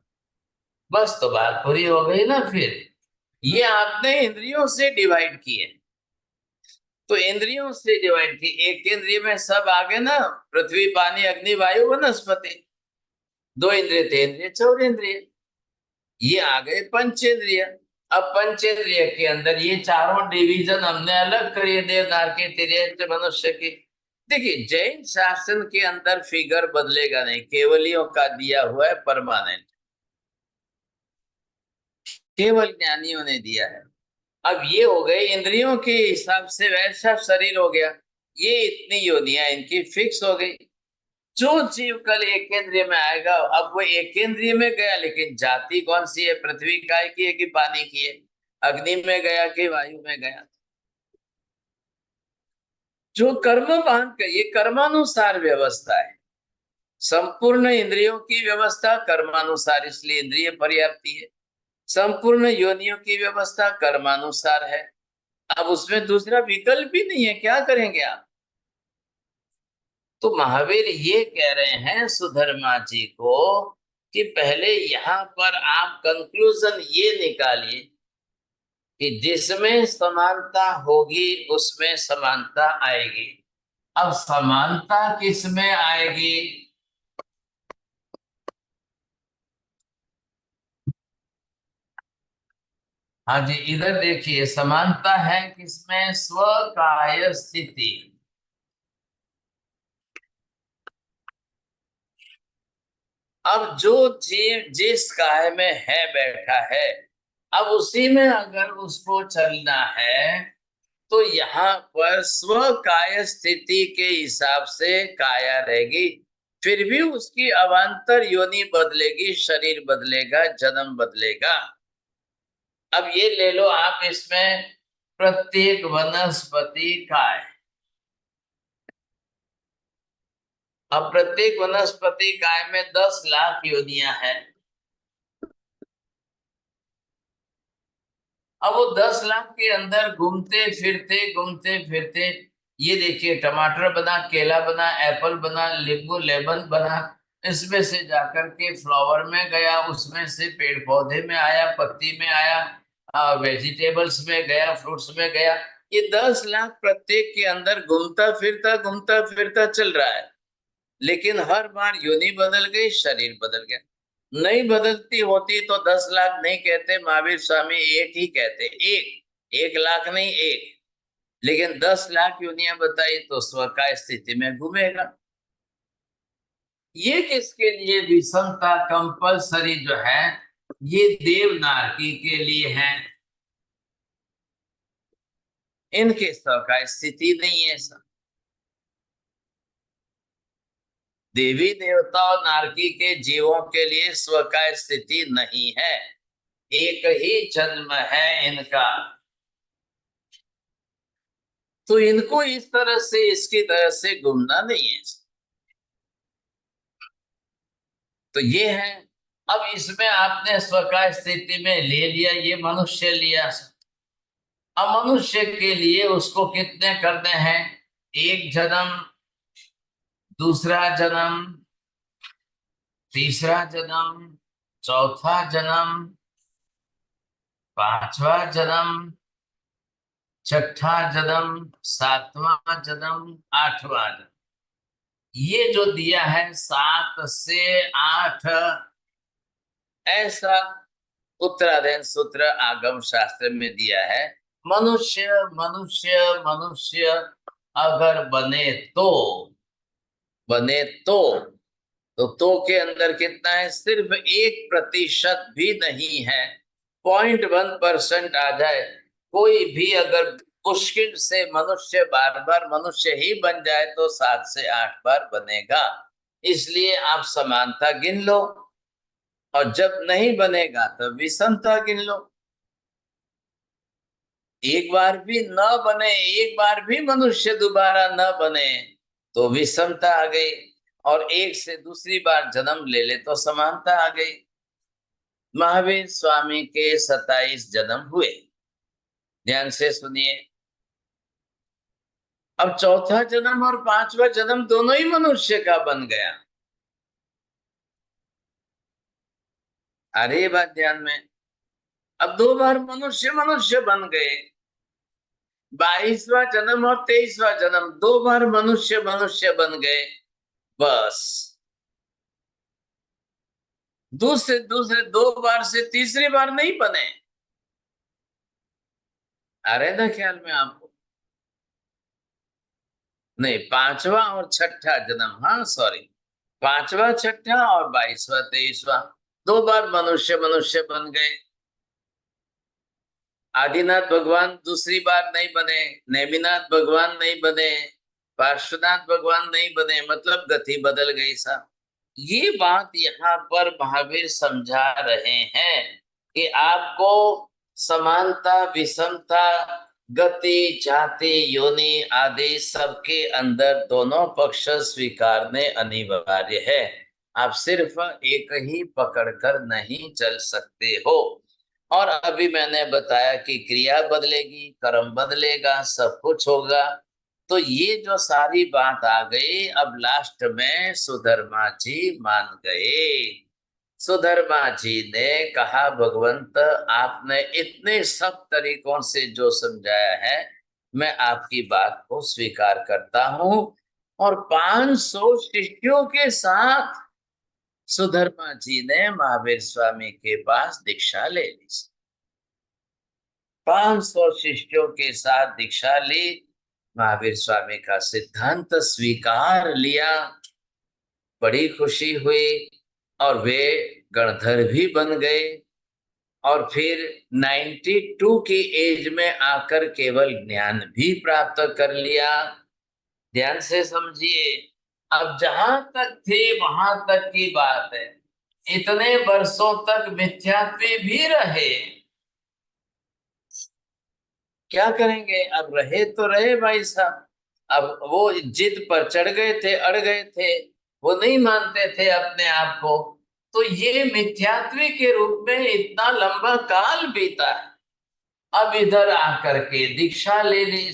बस तो बात पूरी हो गई ना। फिर ये आपने इंद्रियों से डिवाइड किए, तो इंद्रियों से डिवाइड की, एक इंद्रिय में सब आ गए ना, पृथ्वी पानी अग्नि वायु वनस्पति। 2 इंद्रिय 3 इंद्रिय 4 इंद्रिय, ये आ गए पंचेंद्रिय। अब पंचेंद्रिय के अंदर ये चारों डिवीजन हमने अलग करिए, देव नारकी तिर्यंच मनुष्य की। देखिए जैन शासन के अंदर फिगर बदलेगा नहीं, केवलियों का दिया हुआ है परमानेंट, केवल ज्ञानियों ने दिया है। अब ये हो गए इंद्रियों के हिसाब से वैसा शरीर हो गया, ये इतनी योनियां इनकी फिक्स हो गई। जो जीव कल एक इंद्रिय में आएगा, अब वो एक इंद्रिय में गया, लेकिन जाति कौन सी है? पृथ्वी काय की है कि पानी की है? अग्नि में गया कि वायु में गया? जो कर्म बांध कर, ये कर्मानुसार व्यवस्था है, संपूर्ण इंद्रियों की व्यवस्था कर्मानुसार, इसलिए इंद्रिय पर्याप्ति है। संपूर्ण योनियों की व्यवस्था कर्मानुसार है। अब उसमें दूसरा विकल्प भी नहीं है, क्या करेंगे आप? तो महावीर ये कह रहे हैं सुधर्मा जी को कि पहले यहाँ पर आप कंक्लूजन ये निकालिए कि जिसमें समानता होगी उसमें समानता आएगी। अब समानता किसमें आएगी? हाँ जी, इधर देखिए, समानता है किसमें? स्वकाय स्थिति। अब जो जीव जिस काय में है बैठा है, अब उसी में अगर उसको चलना है, तो यहाँ पर स्वकाय स्थिति के हिसाब से काया रहेगी, फिर भी उसकी अवान्तर योनि बदलेगी, शरीर बदलेगा, जन्म बदलेगा। अब ये ले लो आप, इसमें प्रत्येक वनस्पति काय। अब प्रत्येक वनस्पति काय में 10 लाख योनियां हैं। अब वो 10 लाख के अंदर घूमते फिरते ये देखिए, टमाटर बना, केला बना, एप्पल बना, नींबू लेमन बना, इसमें से जाकर के फ्लावर में गया, उसमें से पेड़ पौधे में आया, पत्ती में आया, वेजिटेबल्स में गया, फ्रूट्स में गया, ये 10 लाख प्रत्येक के अंदर घूमता फिरता चल रहा है। लेकिन हर बार योनि बदल गई, शरीर बदल गया। नहीं बदलती होती तो 10 लाख नहीं कहते, महावीर स्वामी एक ही कहते, 1 लाख नहीं, 1। लेकिन 10 लाख योनियां बताई तो स्व का स्थिति में घूमेगा। ये किसके लिए विषमता कंपलसरी जो है, ये देवनारकी के लिए है। इनके स्व का स्थिति नहीं है ऐसा। देवी देवता और नारकी के जीवों के लिए स्व का स्थिति नहीं है, एक ही जन्म है इनका। तो इनको इस तरह से, इसकी तरह से घूमना नहीं है। तो ये है। अब इसमें आपने स्व का स्थिति में ले लिया, ये मनुष्य लिया। अब मनुष्य के लिए उसको कितने करने हैं? 1 जन्म, दूसरा जन्म, तीसरा जन्म, चौथा जन्म, 5वां जन्म, 6ठा जन्म, 7वां जन्म, 8वां जन्म। ये जो दिया है 7 से 8, ऐसा उत्तरायण सूत्र आगम शास्त्र में दिया है। मनुष्य मनुष्य मनुष्य अगर बने तो के अंदर कितना है? सिर्फ 1% भी नहीं है। 0.1% आ जाए, कोई भी अगर मुश्किल से मनुष्य बार बार मनुष्य ही बन जाए तो 7 से 8 बार बनेगा। इसलिए आप समानता गिन लो, और जब नहीं बनेगा तो विषमता गिन लो। एक बार भी न बने, एक बार भी मनुष्य दोबारा न बने तो विषमता आ गई, और एक से दूसरी बार जन्म ले ले तो समानता आ गई। महावीर स्वामी के 27 जन्म हुए, ध्यान से सुनिए। अब चौथा जन्म और 5वां जन्म दोनों ही मनुष्य का बन गया। अरे बात ध्यान में। अब 2 बार मनुष्य बन गए। 22वां जन्म और 23वां जन्म 2 बार मनुष्य बन गए। बस दूसरे 2 बार से तीसरी बार नहीं बने। अरे ना ख्याल में आपको? नहीं, 5वां और 6ठा जन्म, हाँ सॉरी, 5वां 6ठा और 22वां 23वां 2 बार मनुष्य बन गए। आदिनाथ भगवान दूसरी बार नहीं बने, नेमिनाथ भगवान नहीं बने, पार्श्वनाथ भगवान नहीं बने, मतलब गति बदल गई साहब। ये बात यहाँ पर महावीर समझा रहे हैं कि आपको समानता, विषमता, गति, जाति, योनि आदि सबके अंदर दोनों पक्ष स्वीकारने अनिवार्य है। आप सिर्फ एक ही पकड़कर नहीं चल सकते हो। और अभी मैंने बताया कि क्रिया बदलेगी, कर्म बदलेगा, सब कुछ होगा। तो ये जो सारी बात आ गई, अब लास्ट में सुधर्मा जी मान गए। सुधर्मा जी ने कहा, भगवंत आपने इतने सब तरीकों से जो समझाया है, मैं आपकी बात को स्वीकार करता हूं। और 500 शिष्यों के साथ सुधर्मा जी ने महावीर स्वामी के पास दीक्षा ले ली। 500 शिष्यों के साथ दीक्षा ली, महावीर स्वामी का सिद्धांत स्वीकार लिया। बड़ी खुशी हुई, और वे गणधर भी बन गए। और फिर 92 की एज में आकर केवल ज्ञान भी प्राप्त कर लिया। ध्यान से समझिए। अब जहां तक थे वहां तक की बात है। इतने वर्षों तक मिथ्यात्व भी रहे, क्या करेंगे? अब रहे तो रहे भाई साहब। अब वो जिद पर चढ़ गए थे, अड़ गए थे, वो नहीं मानते थे अपने आप को। तो ये मिथ्यात्वी के रूप में इतना लंबा काल बीता है। अब इधर आकर के दीक्षा ले ली।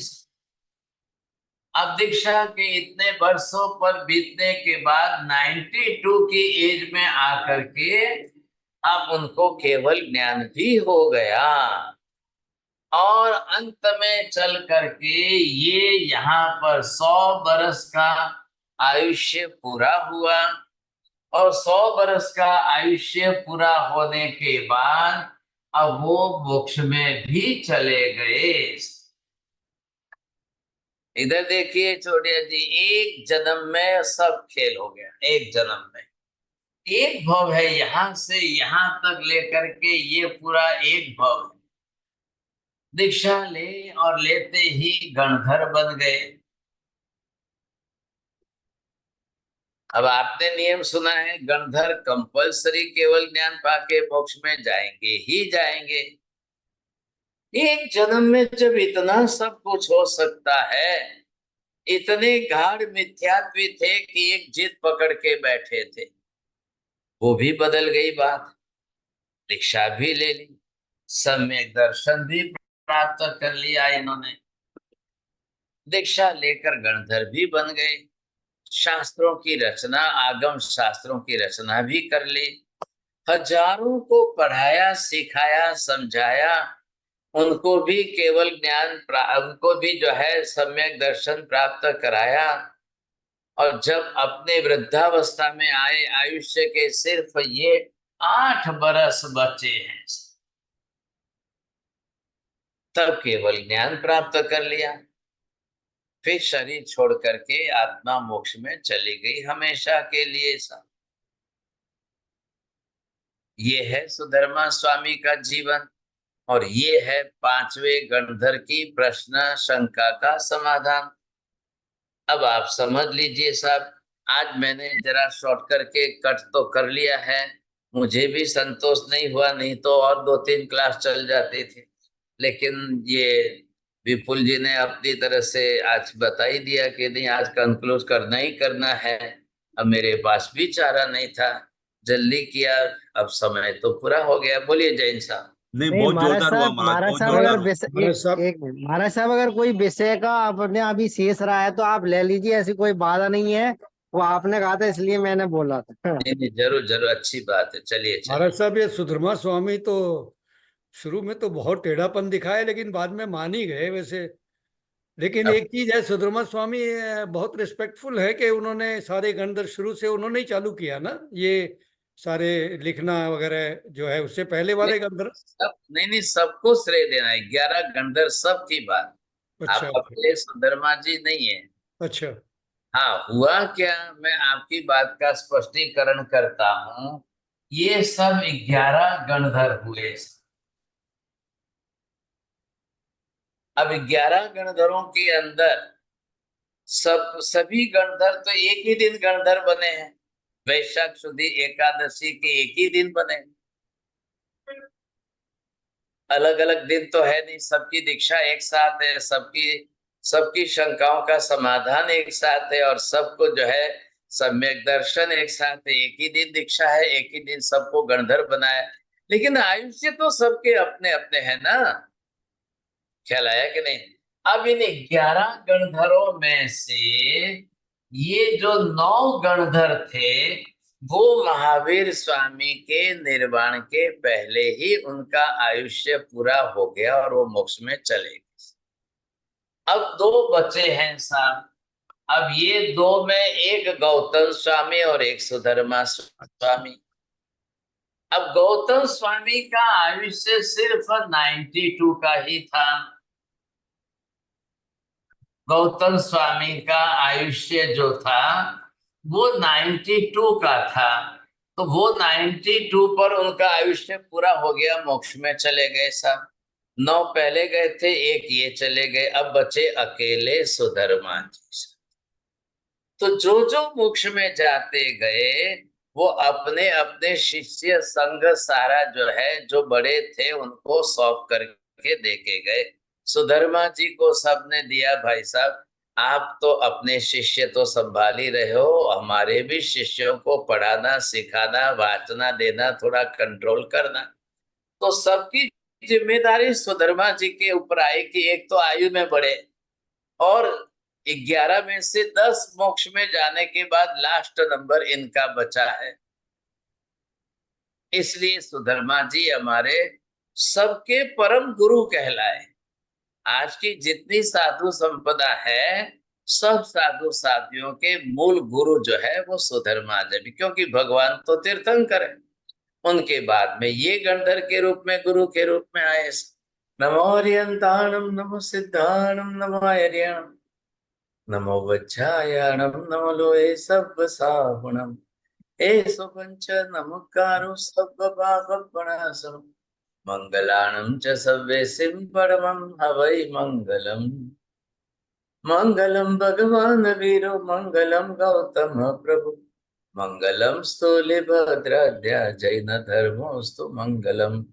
अब दीक्षा के इतने वर्षों पर बीतने के बाद 92 की एज में आकर के अब उनको केवल ज्ञान भी हो गया। और अंत में चल करके ये यहाँ पर 100 बरस का आयुष्य पूरा हुआ, और 100 बरस का आयुष्य पूरा होने के बाद अब वो मोक्ष में भी चले गए। इधर देखिए छोटिया जी, एक जन्म में सब खेल हो गया। एक जन्म में एक भव है, यहां से यहां तक लेकर के ये पूरा एक भव है। दीक्षा ले और लेते ही गणधर बन गए। अब आपने नियम सुना है, गणधर कंपलसरी केवल ज्ञान पाके मोक्ष में जाएंगे ही जाएंगे। एक जन्म में जब इतना सब कुछ हो सकता है, इतने गाढ़ मिथ्यात्व थे कि एक जिद पकड़ के बैठे थे, वो भी बदल गई बात। दीक्षा भी ले ली, सम्यक दर्शन भी प्राप्त कर लिया इन्होंने, दीक्षा लेकर गणधर भी बन गए, शास्त्रों की रचना, आगम शास्त्रों की रचना भी कर ली, हजारों को पढ़ाया, सिखाया, समझाया, उनको भी केवल ज्ञान, उनको भी जो है सम्यक दर्शन प्राप्त कराया। और जब अपने वृद्धावस्था में आए, आयुष्य के सिर्फ ये 8 बरस बचे हैं, तब केवल ज्ञान प्राप्त कर लिया। फिर शरीर छोड़ करके आत्मा मोक्ष में चली गई हमेशा के लिए। सब ये है सुधर्मा स्वामी का जीवन, और ये है 5वें गणधर की प्रश्न शंका का समाधान। अब आप समझ लीजिए साहब, आज मैंने जरा शॉर्ट करके कट तो कर लिया है, मुझे भी संतोष नहीं हुआ, नहीं तो और 2-3 क्लास चल जाती थी, लेकिन ये विपुल जी ने अपनी तरह से आज बता ही दिया कि नहीं, आज कंक्लूड करना ही करना है। अब मेरे पास भी चारा नहीं था, जल्दी किया, अब समय तो पूरा हो गया। बोलिए जैन साहब। नहीं, नहीं बहुत महाराज जोरदार हुआ साहब, महाराज, महाराज बहुत साहब जोरदार अगर हुआ। एक मिनट महाराज साहब, अगर कोई विषय का अपने अभी शेष रहा है तो आप ले लीजिए, ऐसी कोई बाधा नहीं है। वो आपने कहा था इसलिए मैंने बोला था। नहीं नहीं, जरूर जरूर, अच्छी बात है, चलिए महाराज चलिए। साहब, ये सुधर्मा स्वामी तो शुरू में तो बहुत टेढ़ापन दिखाया, लेकिन बाद में मान ही गए वैसे। लेकिन अब एक चीज है, सुधर्मा स्वामी बहुत रिस्पेक्टफुल है कि उन्होंने सारे गणधर शुरू से उन्होंने ही चालू किया ना, ये सारे लिखना वगैरह जो है, उससे पहले वाले गणधर। सब नहीं नहीं, सबको श्रेय देना है, 11 गणधर सब की बात। अच्छा आप अच्छा। अकेले सुधर्मा जी नहीं है। अच्छा हाँ, हुआ क्या, मैं आपकी बात का स्पष्टीकरण करता हूँ। ये सब 11 गणधर हुए। अब 11 गणधरों के अंदर सभी गणधर तो एक ही दिन गणधर बने हैं, वैशाख शुद्धि एकादशी के एक ही दिन बने। अलग अलग दिन तो है नहीं, सबकी दीक्षा एक साथ है, सबकी शंकाओं का समाधान एक साथ है, और सबको जो है सम्यक दर्शन एक साथ है। एक ही दिन दीक्षा है, एक ही दिन सबको गणधर बनाया, लेकिन आयुष्य तो सबके अपने अपने है ना। ख्याल आया कि नहीं? अब इन 11 गणधरों में से ये जो 9 गणधर थे, वो महावीर स्वामी के निर्वाण के पहले ही उनका आयुष्य पूरा हो गया और वो मोक्ष में चले गए। अब 2 बचे हैं साहब। अब ये 2 में एक गौतम स्वामी और एक सुधर्मा स्वामी। अब गौतम स्वामी का आयुष्य सिर्फ 92 का ही था। गौतम स्वामी का आयुष्य जो था वो 92 का था, तो वो 92 पर उनका आयुष्य पूरा हो गया, मोक्ष में चले गए साहब। 9 पहले गए थे, एक ये चले गए, अब बचे अकेले सुधर्मा जी। तो जो जो मोक्ष में जाते गए, वो अपने अपने शिष्य संग सारा जो है, जो बड़े थे उनको सौंप करके देके गए। सुधर्मा जी को सबने दिया, भाई साहब आप तो अपने शिष्य तो संभाल ही रहे हो, हमारे भी शिष्यों को पढ़ाना, सिखाना, वाचना देना, थोड़ा कंट्रोल करना। तो सबकी जिम्मेदारी सुधर्मा जी के ऊपर आई कि एक तो आयु में बढ़े, और 11 में से 10 मोक्ष में जाने के बाद लास्ट नंबर इनका बचा है। इसलिए सुधर्मा जी हमारे सबके परम गुरु कहलाए। आज की जितनी साधु संपदा है, सब साधु साधियों के मूल गुरु जो है वो सुधर्माचार्य, क्योंकि भगवान तो तीर्थंकर है। उनके बाद में ये गणधर के रूप में, गुरु के रूप में आए। नमो हरियंताणम, नमो सिद्धाणम, नमो हरियाणम, नमो वज्रायाणम, नमो लोहे सब साहुणम, एसो पंच नमकारो सब पापनाशनम, मंगलाणं च सव्येसिं परमं हवै मंगलम्। मंगलम भगवान वीरो, मंगलम गौतम प्रभु, मंगलम स्थूलिभद्राद्या जैन धर्मोस्तु मंगलम।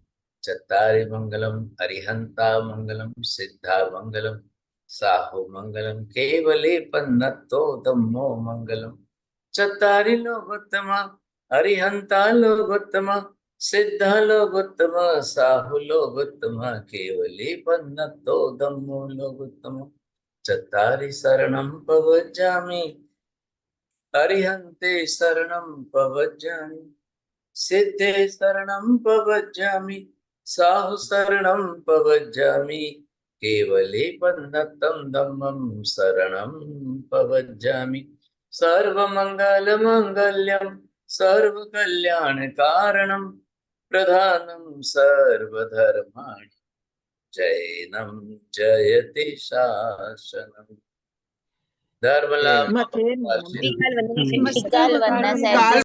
चत्तारि मंगलम अरिहंता मंगलम, सिद्धा मंगलम, साहु मंगलम, केवले पन्नतो धम्मो मंगलम। चत्तारि लोकोत्तमा, अरिहंता लोकोत्तमा, सिद्धा लोकोत्तम, साहु लोकोत्तम, केवली पन्नतो धम्मो लोकोत्तम। चत्तारि शरणं प्रव्रजामि, अरिहन्ते शरणं प्रव्रजामि, सिद्धे शरणं प्रव्रजामि, साहु शरणं प्रव्रजामि, केवले पन्नतं धम्मं शरणं प्रव्रजामि। सर्वमङ्गलमङ्गल्यं सर्वकल्याणकारणं, प्रधानं सर्वधर्माणि, जैनं जयति शासनम्। धर्म लाभ मथे विकाल वंदना